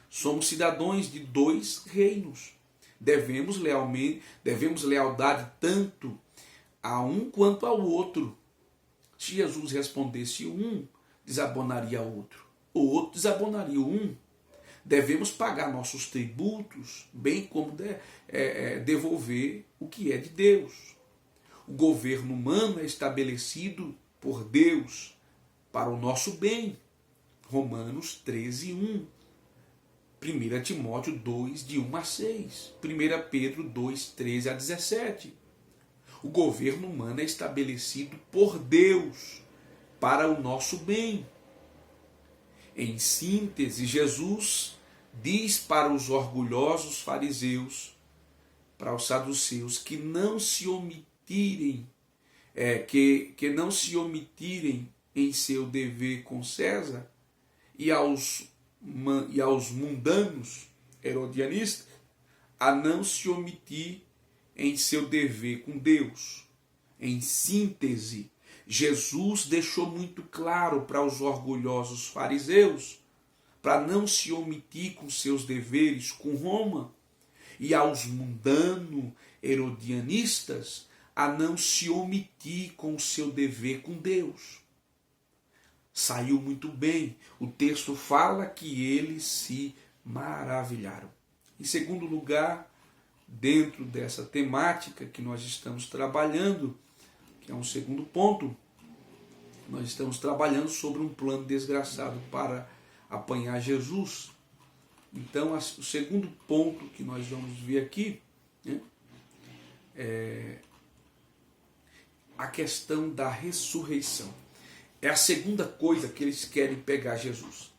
Somos cidadãos de dois reinos. Devemos lealdade tanto a um quanto ao outro. Se Jesus respondesse um, desabonaria o outro. O outro desabonaria o um. Devemos pagar nossos tributos, bem como devolver o que é de Deus. O governo humano é estabelecido por Deus para o nosso bem. Romanos 13:1. 1 Timóteo 2, de 1 a 6. 1 Pedro 2, 13 a 17. O governo humano é estabelecido por Deus para o nosso bem. Em síntese, Jesus diz para os orgulhosos fariseus, para os saduceus, que não se omitirem, que não se omitirem em seu dever com César, e aos mundanos herodianistas a não se omitir em seu dever com Deus. Em síntese, Jesus deixou muito claro para os orgulhosos fariseus para não se omitir com seus deveres com Roma, e aos mundanos herodianistas a não se omitir com o seu dever com Deus. Saiu muito bem. O texto fala que eles se maravilharam. Em segundo lugar, dentro dessa temática que nós estamos trabalhando, que é um segundo ponto, nós estamos trabalhando sobre um plano desgraçado para apanhar Jesus. Então, o segundo ponto que nós vamos ver aqui, né, é a questão da ressurreição. É a segunda coisa que eles querem pegar Jesus.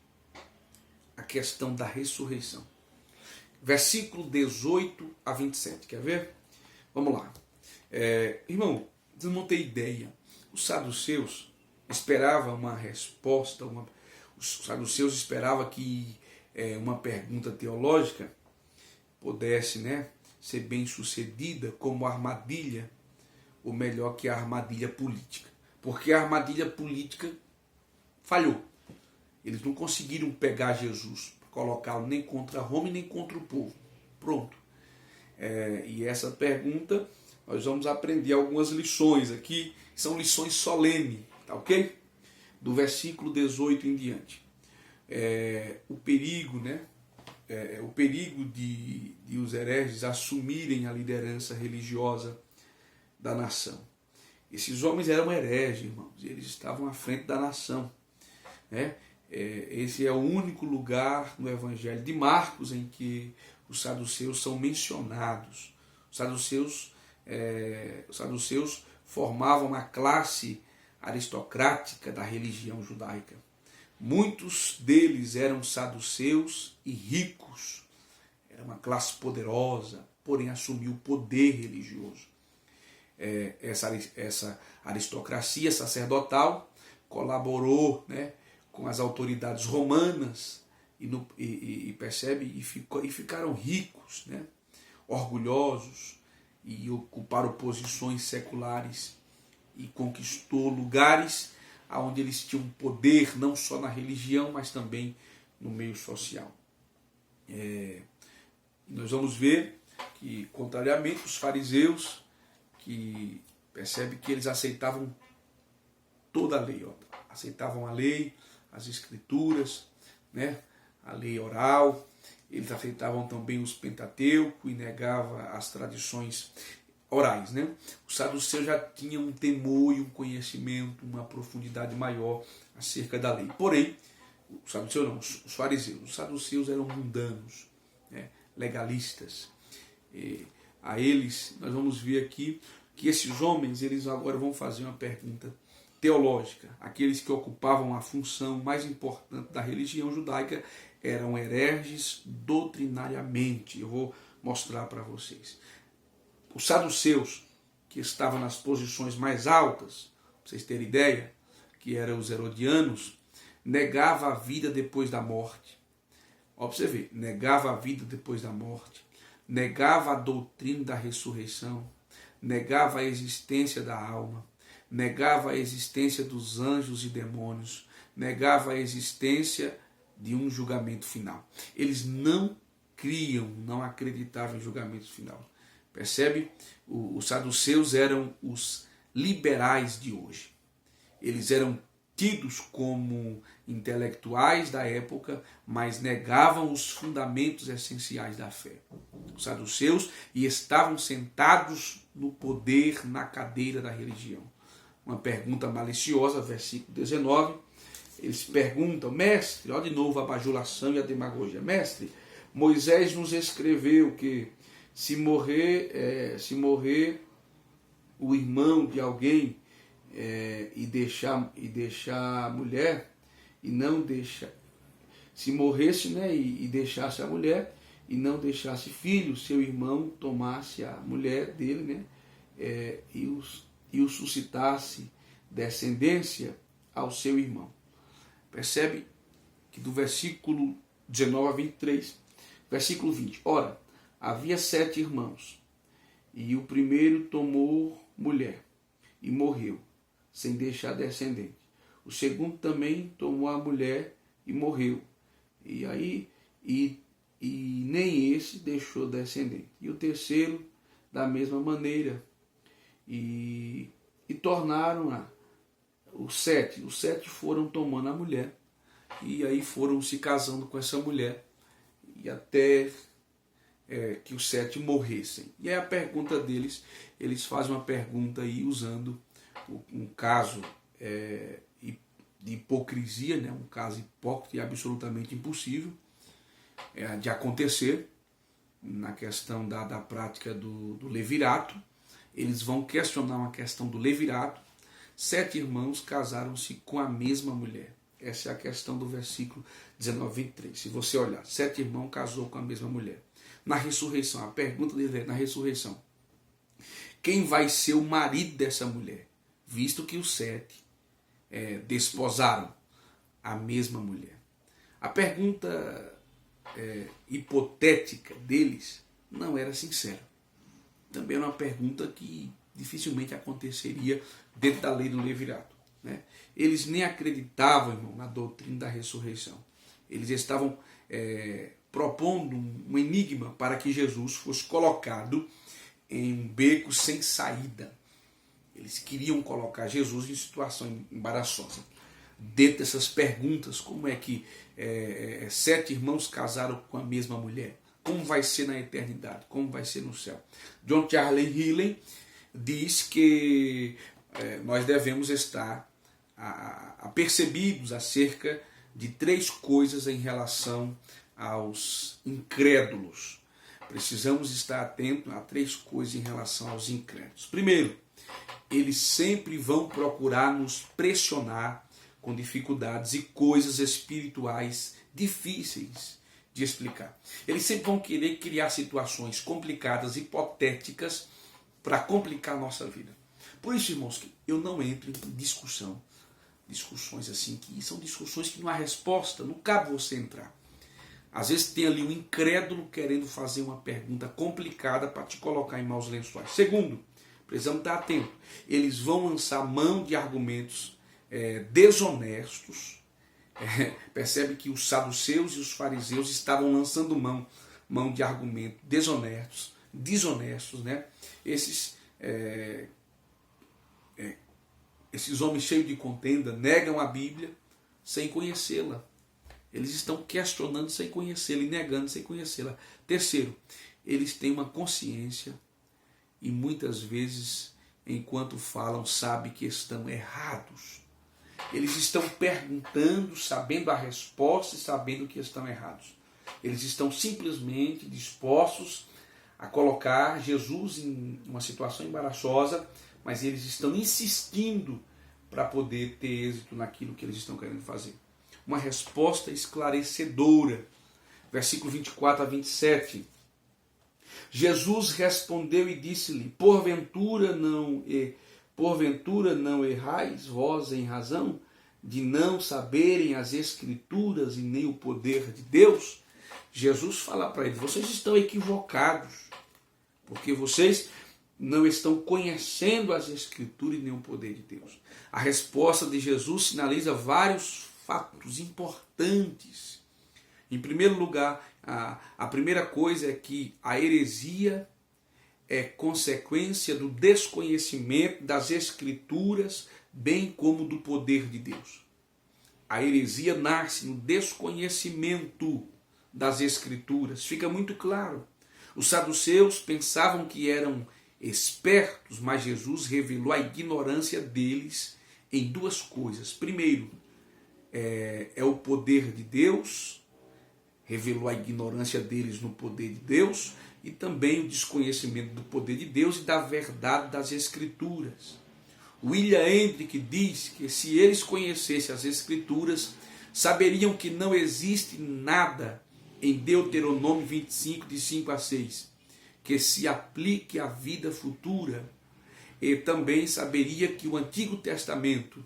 A questão da ressurreição. Versículo 18 a 27. Quer ver? Vamos lá. Irmão, vocês não têm ideia. Os saduceus esperavam uma resposta. Os saduceus esperavam que uma pergunta teológica pudesse, né, ser bem sucedida como armadilha, ou melhor, que a armadilha política. Porque a armadilha política falhou. Eles não conseguiram pegar Jesus, colocá-lo nem contra Roma e nem contra o povo. Pronto. E essa pergunta, nós vamos aprender algumas lições aqui, são lições solenes, tá ok? Do versículo 18 em diante. O perigo, né? O perigo de os hereges assumirem a liderança religiosa da nação. Esses homens eram hereges, irmãos, eles estavam à frente da nação, né? Esse é o único lugar no Evangelho de Marcos em que os saduceus são mencionados. Os saduceus formavam uma classe aristocrática da religião judaica. Muitos deles eram saduceus e ricos. Era uma classe poderosa, porém assumiu o poder religioso. Essa aristocracia sacerdotal colaborou, né, com as autoridades romanas e ficaram ricos, né, orgulhosos, e ocuparam posições seculares e conquistou lugares onde eles tinham poder não só na religião, mas também no meio social. Nós vamos ver que, contrariamente, os fariseus, que percebe que eles aceitavam toda a lei, aceitavam a lei, as escrituras, né, a lei oral, eles aceitavam também os Pentateuco e negavam as tradições. orais, né? Os saduceus já tinham um temor e um conhecimento, uma profundidade maior acerca da lei. Porém, os saduceus não, os fariseus. Os saduceus eram mundanos, né? Legalistas. E a eles, nós vamos ver aqui que esses homens, eles agora vão fazer uma pergunta teológica. Aqueles que ocupavam a função mais importante da religião judaica eram hereges doutrinariamente. Eu vou mostrar para vocês. Os saduceus, que estavam nas posições mais altas, para vocês terem ideia, que eram os herodianos, negava a vida depois da morte. Ó, para você ver, negava a vida depois da morte, negava a doutrina da ressurreição, negava a existência da alma, negava a existência dos anjos e demônios, negava a existência de um julgamento final. Eles não criam, não acreditavam em julgamento final. Percebe? Os saduceus eram os liberais de hoje. Eles eram tidos como intelectuais da época, mas negavam os fundamentos essenciais da fé. Os saduceus e estavam sentados no poder, na cadeira da religião. Uma pergunta maliciosa, versículo 19. Eles perguntam, mestre, olha de novo a bajulação e a demagogia. Mestre, Moisés nos escreveu que se morrer o irmão de alguém e deixar a mulher e não deixar, se morresse, né, e deixasse a mulher e não deixasse filho, seu irmão tomasse a mulher dele, né, e o suscitasse descendência ao seu irmão. Percebe que do versículo 19 a 23, versículo 20, ora, havia 7 irmãos, e o primeiro tomou mulher e morreu, sem deixar descendente. O segundo também tomou a mulher e morreu, e nem esse deixou descendente. E o terceiro, da mesma maneira, e tornaram os 7. Os 7 foram tomando a mulher, e aí foram se casando com essa mulher, e até que os 7 morressem. E aí a pergunta deles, eles fazem uma pergunta aí usando um caso de hipocrisia, né? Um caso hipócrita e absolutamente impossível de acontecer na questão da prática do levirato. Eles vão questionar uma questão do levirato. 7 irmãos casaram-se com a mesma mulher. Essa é a questão do versículo 19 e 23. Se você olhar, 7 irmãos casou com a mesma mulher. Na ressurreição, a pergunta dele é, na ressurreição, quem vai ser o marido dessa mulher? Visto que os 7 desposaram a mesma mulher. A pergunta hipotética deles não era sincera. Também era uma pergunta que dificilmente aconteceria dentro da lei do levirato, né? Eles nem acreditavam, irmão, na doutrina da ressurreição. Eles estavam propondo um enigma para que Jesus fosse colocado em um beco sem saída. Eles queriam colocar Jesus em situação embaraçosa. Dentro dessas perguntas, como é que 7 irmãos casaram com a mesma mulher? Como vai ser na eternidade? Como vai ser no céu? John Charles Healy diz que nós devemos estar apercebidos acerca de 3 coisas em relação aos incrédulos. Precisamos estar atentos a 3 coisas em relação aos incrédulos. Primeiro, eles sempre vão procurar nos pressionar com dificuldades e coisas espirituais difíceis de explicar. Eles sempre vão querer criar situações complicadas, hipotéticas, para complicar a nossa vida. Por isso, irmãos, eu não entro em discussões assim, que são discussões que não há resposta, não cabe você entrar. Às vezes tem ali um incrédulo querendo fazer uma pergunta complicada para te colocar em maus lençóis. Segundo, precisamos estar atentos. Eles vão lançar mão de argumentos desonestos. Percebe que os saduceus e os fariseus estavam lançando mão de argumentos desonestos, né? Esses homens cheios de contenda negam a Bíblia sem conhecê-la. Eles estão questionando sem conhecê-la e negando sem conhecê-la. Terceiro, eles têm uma consciência e muitas vezes, enquanto falam, sabem que estão errados. Eles estão perguntando, sabendo a resposta e sabendo que estão errados. Eles estão simplesmente dispostos a colocar Jesus em uma situação embaraçosa, mas eles estão insistindo para poder ter êxito naquilo que eles estão querendo fazer. Uma resposta esclarecedora. Versículo 24 a 27. Jesus respondeu e disse-lhe: porventura não errais vós em razão de não saberem as Escrituras e nem o poder de Deus? Jesus fala para eles: vocês estão equivocados, porque vocês não estão conhecendo as Escrituras e nem o poder de Deus. A resposta de Jesus sinaliza vários fatos importantes. Em primeiro lugar, a primeira coisa é que a heresia é consequência do desconhecimento das Escrituras, bem como do poder de Deus. A heresia nasce no desconhecimento das Escrituras. Fica muito claro. Os saduceus pensavam que eram espertos, mas Jesus revelou a ignorância deles em duas coisas. Primeiro, é o poder de Deus, revelou a ignorância deles no poder de Deus, e também o desconhecimento do poder de Deus e da verdade das Escrituras. William Hendrick diz que se eles conhecessem as Escrituras, saberiam que não existe nada em Deuteronômio 25, de 5 a 6, que se aplique à vida futura. E também saberia que o Antigo Testamento,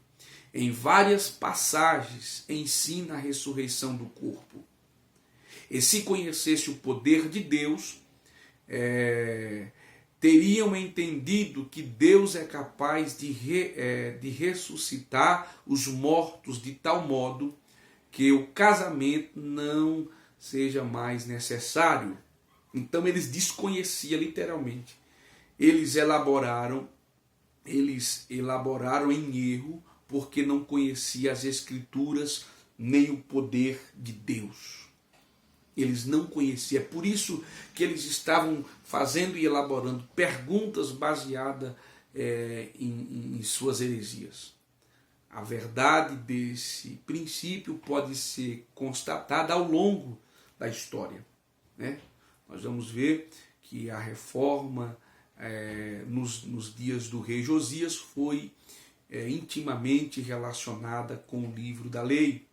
em várias passagens, ensina a ressurreição do corpo. E se conhecesse o poder de Deus, teriam entendido que Deus é capaz de ressuscitar os mortos de tal modo que o casamento não seja mais necessário. Então eles desconheciam literalmente. Eles elaboraram em erro porque não conheciam as Escrituras nem o poder de Deus. Eles não conheciam. É por isso que eles estavam fazendo e elaborando perguntas baseadas em suas heresias. A verdade desse princípio pode ser constatada ao longo da história, né? Nós vamos ver que a reforma nos dias do rei Josias foi intimamente relacionada com o livro da lei.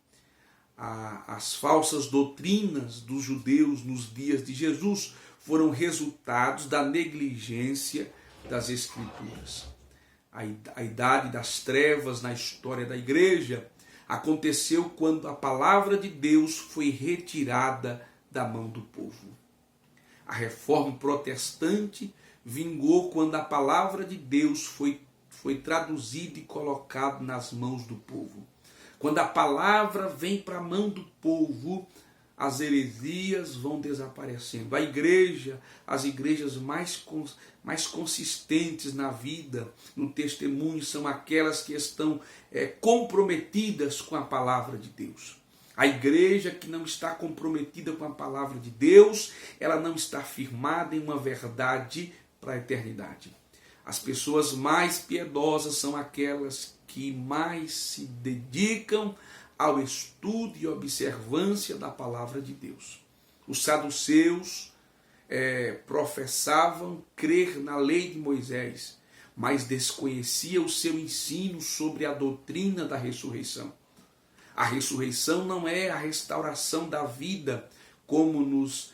As falsas doutrinas dos judeus nos dias de Jesus foram resultados da negligência das Escrituras. A idade das trevas na história da igreja aconteceu quando a palavra de Deus foi retirada da mão do povo. A reforma protestante vingou quando a palavra de Deus foi traduzida e colocada nas mãos do povo. Quando a palavra vem para a mão do povo, as heresias vão desaparecendo. As igrejas mais consistentes na vida, no testemunho, são aquelas que estão comprometidas com a palavra de Deus. A igreja que não está comprometida com a palavra de Deus, ela não está firmada em uma verdade para a eternidade. As pessoas mais piedosas são aquelas que mais se dedicam ao estudo e observância da palavra de Deus. Os saduceus professavam crer na lei de Moisés, mas desconheciam o seu ensino sobre a doutrina da ressurreição. A ressurreição não é a restauração da vida como nos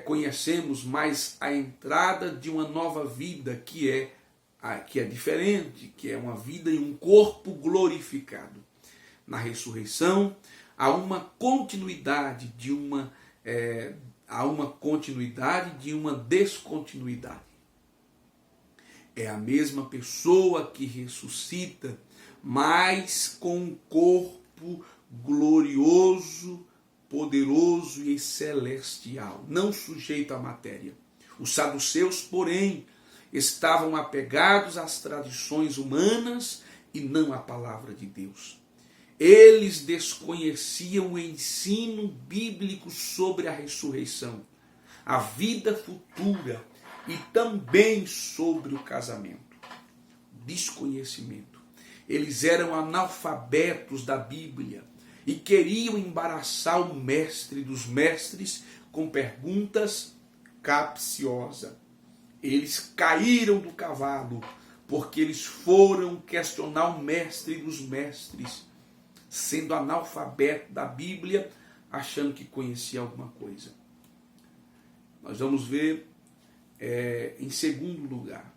conhecemos, mas a entrada de uma nova vida que é diferente, que é uma vida em um corpo glorificado. Na ressurreição há uma continuidade de uma descontinuidade. É a mesma pessoa que ressuscita, mas com um corpo glorioso, poderoso e celestial, não sujeito à matéria. Os saduceus, porém, estavam apegados às tradições humanas e não à palavra de Deus. Eles desconheciam o ensino bíblico sobre a ressurreição, a vida futura, e também sobre o casamento. Desconhecimento. Eles eram analfabetos da Bíblia e queriam embaraçar o mestre dos mestres com perguntas capciosas. Eles caíram do cavalo porque eles foram questionar o mestre dos mestres, sendo analfabeto da Bíblia, achando que conhecia alguma coisa. Nós vamos ver em segundo lugar,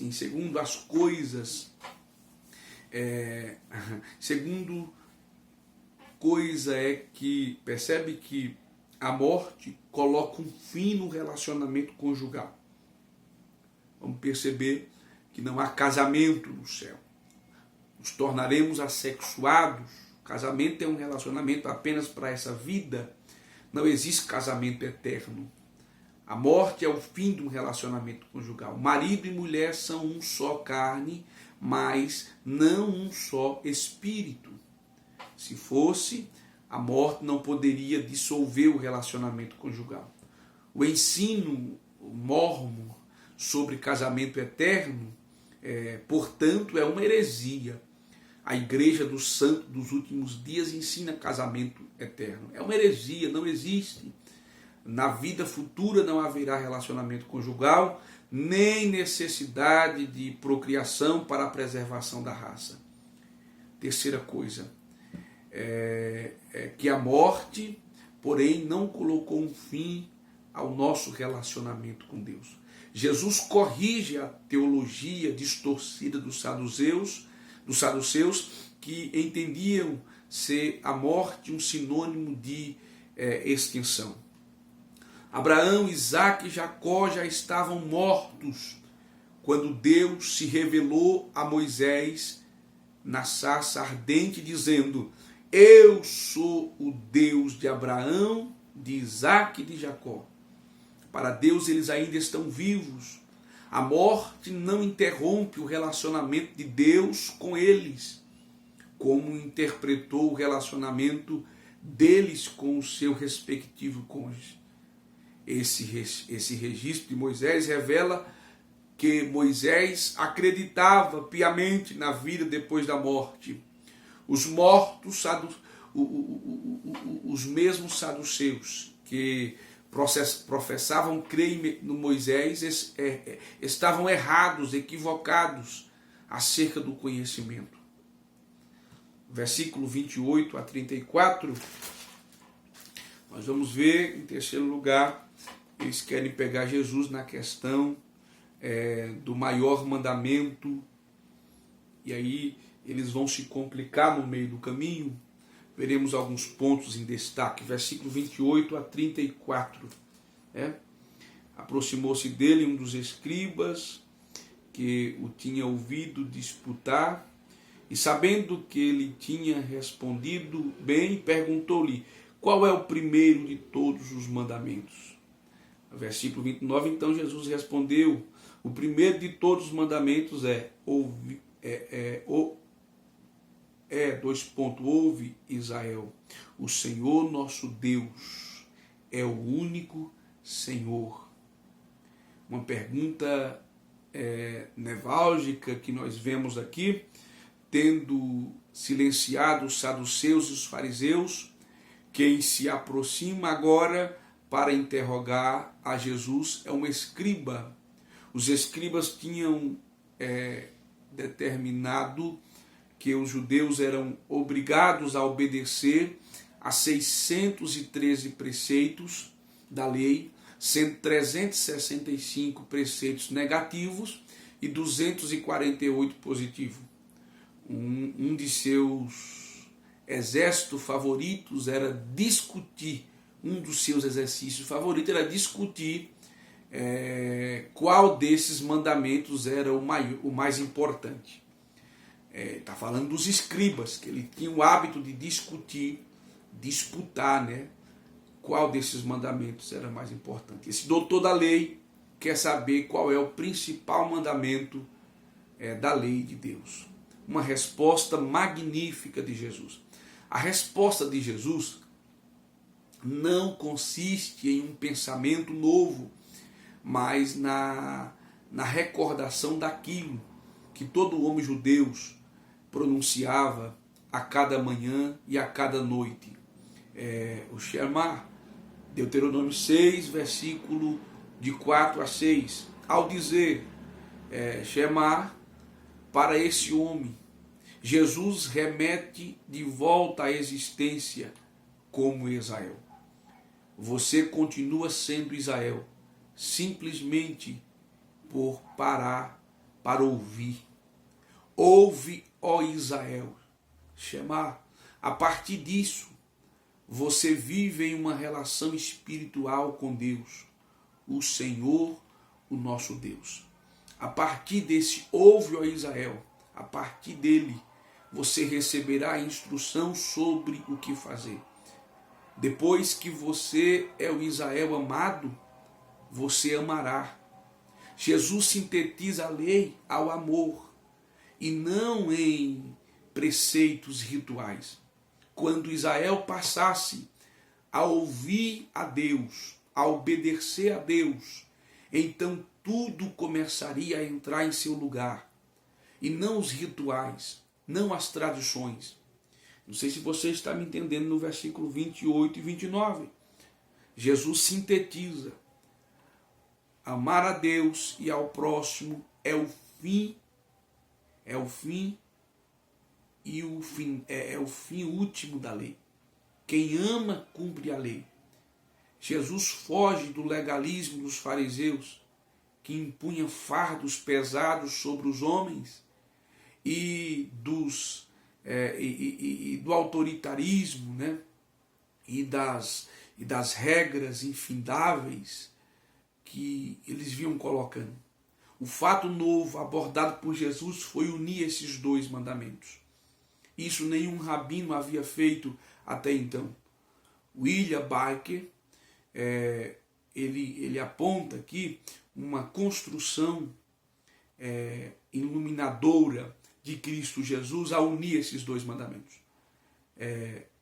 em segundo as coisas, segundo coisa é que percebe que a morte coloca um fim no relacionamento conjugal. Vamos perceber que não há casamento no céu. Nos tornaremos assexuados. O casamento é um relacionamento apenas para essa vida. Não existe casamento eterno. A morte é o fim de um relacionamento conjugal. Marido e mulher são um só carne, mas não um só espírito. Se fosse, a morte não poderia dissolver o relacionamento conjugal. O ensino mórmon sobre casamento eterno, portanto, é uma heresia. A Igreja dos Santos dos Últimos Dias ensina casamento eterno. É uma heresia, não existe. Na vida futura não haverá relacionamento conjugal, nem necessidade de procriação para a preservação da raça. Terceira coisa, que a morte, porém, não colocou um fim ao nosso relacionamento com Deus. Jesus corrige a teologia distorcida dos saduceus, que entendiam ser a morte um sinônimo de extinção. Abraão, Isaque e Jacó já estavam mortos quando Deus se revelou a Moisés na sarça ardente, dizendo: eu sou o Deus de Abraão, de Isaque e de Jacó. Para Deus eles ainda estão vivos. A morte não interrompe o relacionamento de Deus com eles, como interpretou o relacionamento deles com o seu respectivo cônjuge. Esse registro de Moisés revela que Moisés acreditava piamente na vida depois da morte. Os mortos, os mesmos saduceus que professavam crer no Moisés, estavam errados, equivocados acerca do conhecimento. Versículo 28 a 34, nós vamos ver, em terceiro lugar, eles querem pegar Jesus na questão do maior mandamento, e aí eles vão se complicar no meio do caminho. Veremos alguns pontos em destaque. Versículo 28 a 34. Aproximou-se dele um dos escribas, que o tinha ouvido disputar, e sabendo que ele tinha respondido bem, perguntou-lhe: qual é o primeiro de todos os mandamentos? Versículo 29, então Jesus respondeu: o primeiro de todos os mandamentos ouve, Israel, o Senhor nosso Deus é o único Senhor. Uma pergunta neválgica que nós vemos aqui, tendo silenciado os saduceus e os fariseus, quem se aproxima agora para interrogar a Jesus é um escriba. Os escribas tinham determinado que os judeus eram obrigados a obedecer a 613 preceitos da lei, sendo 365 preceitos negativos e 248 positivos. Um de seus exércitos favoritos era discutir, um dos seus exercícios favoritos era discutir qual desses mandamentos era o mais importante. Está falando dos escribas, que ele tinha o hábito de disputar, qual desses mandamentos era mais importante. Esse doutor da lei quer saber qual é o principal mandamento da lei de Deus. Uma resposta magnífica de Jesus. A resposta de Jesus não consiste em um pensamento novo, mas na recordação daquilo que todo homem judeu pronunciava a cada manhã e a cada noite. O Shema, Deuteronômio 6, versículo de 4 a 6, ao dizer Shema para esse homem, Jesus remete de volta à existência como Israel. Você continua sendo Israel, simplesmente por parar para ouvir. Ouve, ó Israel, Shema. A partir disso, você vive em uma relação espiritual com Deus, o Senhor, o nosso Deus. A partir desse ouve, ó Israel, a partir dele, você receberá a instrução sobre o que fazer. Depois que você é o Israel amado, você amará. Jesus sintetiza a lei ao amor e não em preceitos rituais. Quando Israel passasse a ouvir a Deus, a obedecer a Deus, então tudo começaria a entrar em seu lugar. E não os rituais, não as tradições. Não sei se você está me entendendo no versículo 28 e 29. Jesus sintetiza. Amar a Deus e ao próximo é o fim último da lei. Quem ama cumpre a lei. Jesus foge do legalismo dos fariseus, que impunha fardos pesados sobre os homens, e do autoritarismo, né? e das regras infindáveis que eles vinham colocando. O fato novo abordado por Jesus foi unir esses dois mandamentos. Isso nenhum rabino havia feito até então. William Barker, ele aponta aqui uma construção iluminadora de Cristo Jesus a unir esses dois mandamentos.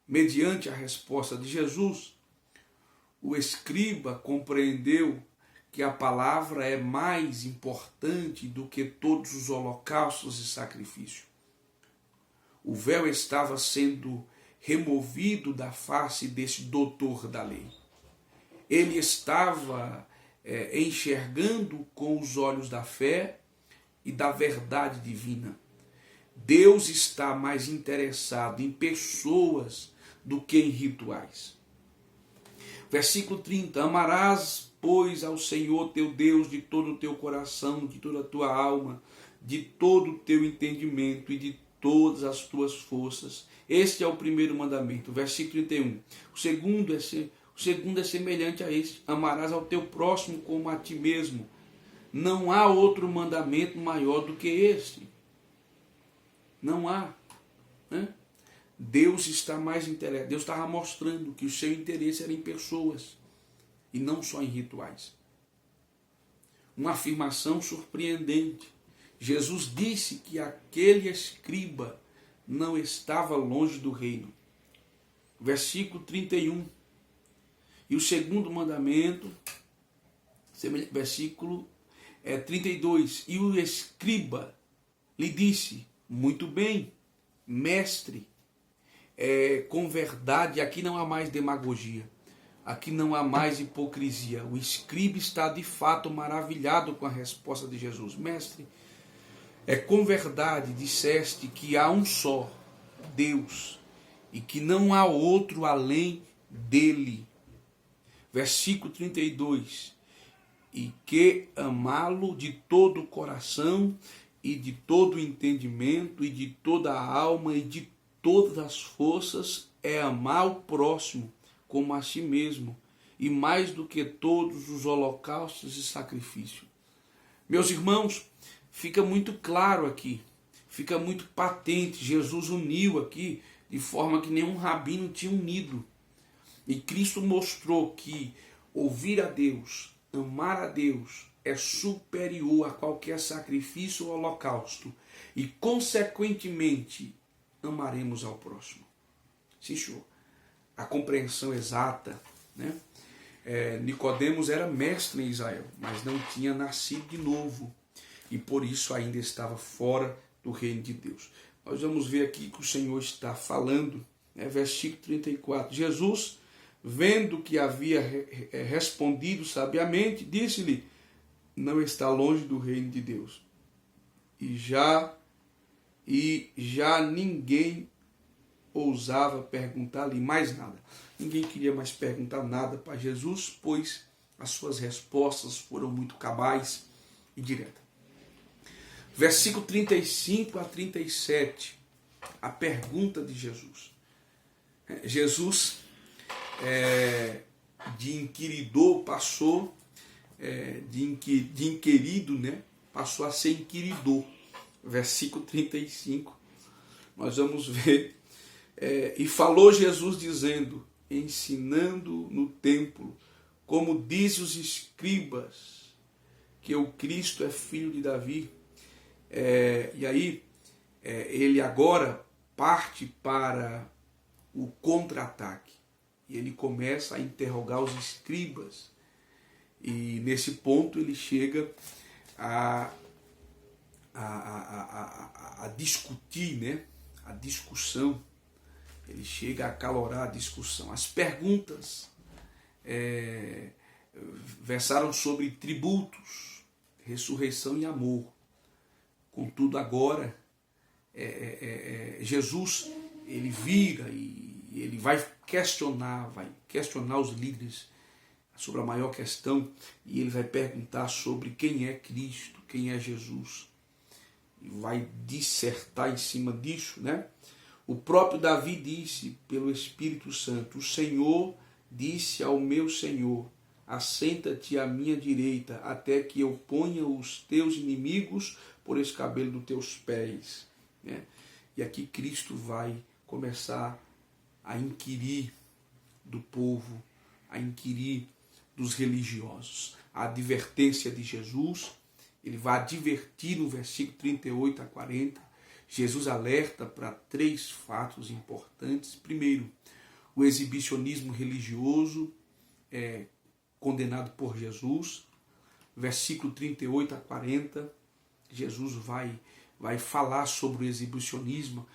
Mediante a resposta de Jesus, o escriba compreendeu que a palavra é mais importante do que todos os holocaustos e sacrifícios. O véu estava sendo removido da face desse doutor da lei. Ele estava enxergando com os olhos da fé e da verdade divina. Deus está mais interessado em pessoas do que em rituais. Versículo 30. Amarás, pois, ao Senhor teu Deus de todo o teu coração, de toda a tua alma, de todo o teu entendimento e de todas as tuas forças. Este é o primeiro mandamento. Versículo 31. O segundo é semelhante a este. Amarás ao teu próximo como a ti mesmo. Não há outro mandamento maior do que este. Não há. Né? Deus está mais interessado. Deus estava mostrando que o seu interesse era em pessoas e não só em rituais. Uma afirmação surpreendente. Jesus disse que aquele escriba não estava longe do reino. Versículo 31. E o segundo mandamento, versículo 32. E o escriba lhe disse: muito bem, mestre, com verdade. Aqui não há mais demagogia, aqui não há mais hipocrisia. O escriba está de fato maravilhado com a resposta de Jesus. Mestre, com verdade disseste que há um só Deus e que não há outro além dele. Versículo 32. E que amá-lo de todo o coração e de todo o entendimento e de toda a alma e de todas as forças é amar o próximo como a si mesmo, e mais do que todos os holocaustos e sacrifícios. Meus irmãos, fica muito claro aqui, fica muito patente. Jesus uniu aqui de forma que nenhum rabino tinha unido. E Cristo mostrou que ouvir a Deus, amar a Deus, é superior a qualquer sacrifício ou holocausto. E, consequentemente, amaremos ao próximo. Sim, senhor. A compreensão exata, né? Nicodemos era mestre em Israel, mas não tinha nascido de novo e por isso ainda estava fora do reino de Deus. Nós vamos ver aqui que o Senhor está falando, versículo 34. Jesus, vendo que havia respondido sabiamente, disse-lhe: não está longe do reino de Deus. E já ninguém ousava perguntar-lhe mais nada. Ninguém queria mais perguntar nada para Jesus, pois as suas respostas foram muito cabais e diretas. Versículo 35 a 37, a pergunta de Jesus. Jesus, de inquiridor, passou, de inquirido, passou a ser inquiridor. Versículo 35, nós vamos ver. E falou Jesus dizendo, ensinando no templo, como dizem os escribas, que o Cristo é filho de Davi. E aí, ele agora parte para o contra-ataque. E ele começa a interrogar os escribas. E nesse ponto ele chega a discutir, a discussão. Ele chega a acalorar a discussão. As perguntas versaram sobre tributos, ressurreição e amor. Contudo, agora, Jesus, ele vira e ele vai questionar os líderes sobre a maior questão, e ele vai perguntar sobre quem é Cristo, quem é Jesus. E vai dissertar em cima disso, O próprio Davi disse pelo Espírito Santo, o Senhor disse ao meu Senhor, assenta-te à minha direita, até que eu ponha os teus inimigos por escabelo dos teus pés. E aqui Cristo vai começar a inquirir do povo, a inquirir dos religiosos. A advertência de Jesus, ele vai advertir no versículo 38 a 40, Jesus alerta para 3 fatos importantes. Primeiro, o exibicionismo religioso condenado por Jesus. Versículo 38 a 40, Jesus vai falar sobre o exibicionismo.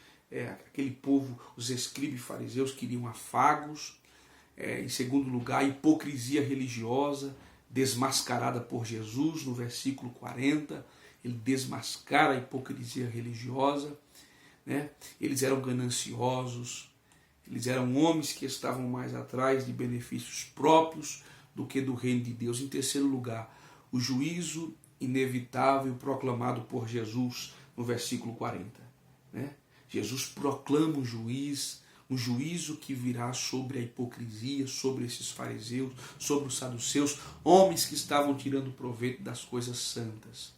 Aquele povo, os escribas e fariseus queriam afagos. Em segundo lugar, a hipocrisia religiosa desmascarada por Jesus. No versículo 40, ele desmascara a hipocrisia religiosa. Eles eram gananciosos, eles eram homens que estavam mais atrás de benefícios próprios do que do reino de Deus. Em terceiro lugar, o juízo inevitável proclamado por Jesus no versículo 40. Jesus proclama um juízo que virá sobre a hipocrisia, sobre esses fariseus, sobre os saduceus, homens que estavam tirando proveito das coisas santas.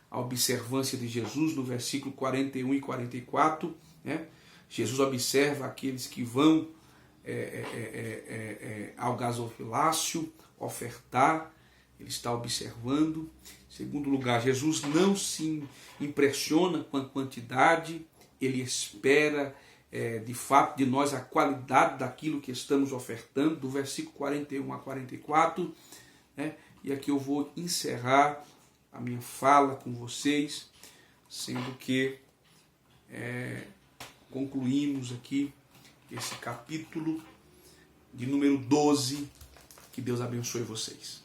A observância de Jesus no versículo 41 e 44, Jesus observa aqueles que vão ao gasofilácio ofertar, ele está observando. Em segundo lugar, Jesus não se impressiona com a quantidade, ele espera de fato de nós a qualidade daquilo que estamos ofertando, do versículo 41 a 44, e aqui eu vou encerrar a minha fala com vocês, sendo que concluímos aqui esse capítulo de número 12. Que Deus abençoe vocês.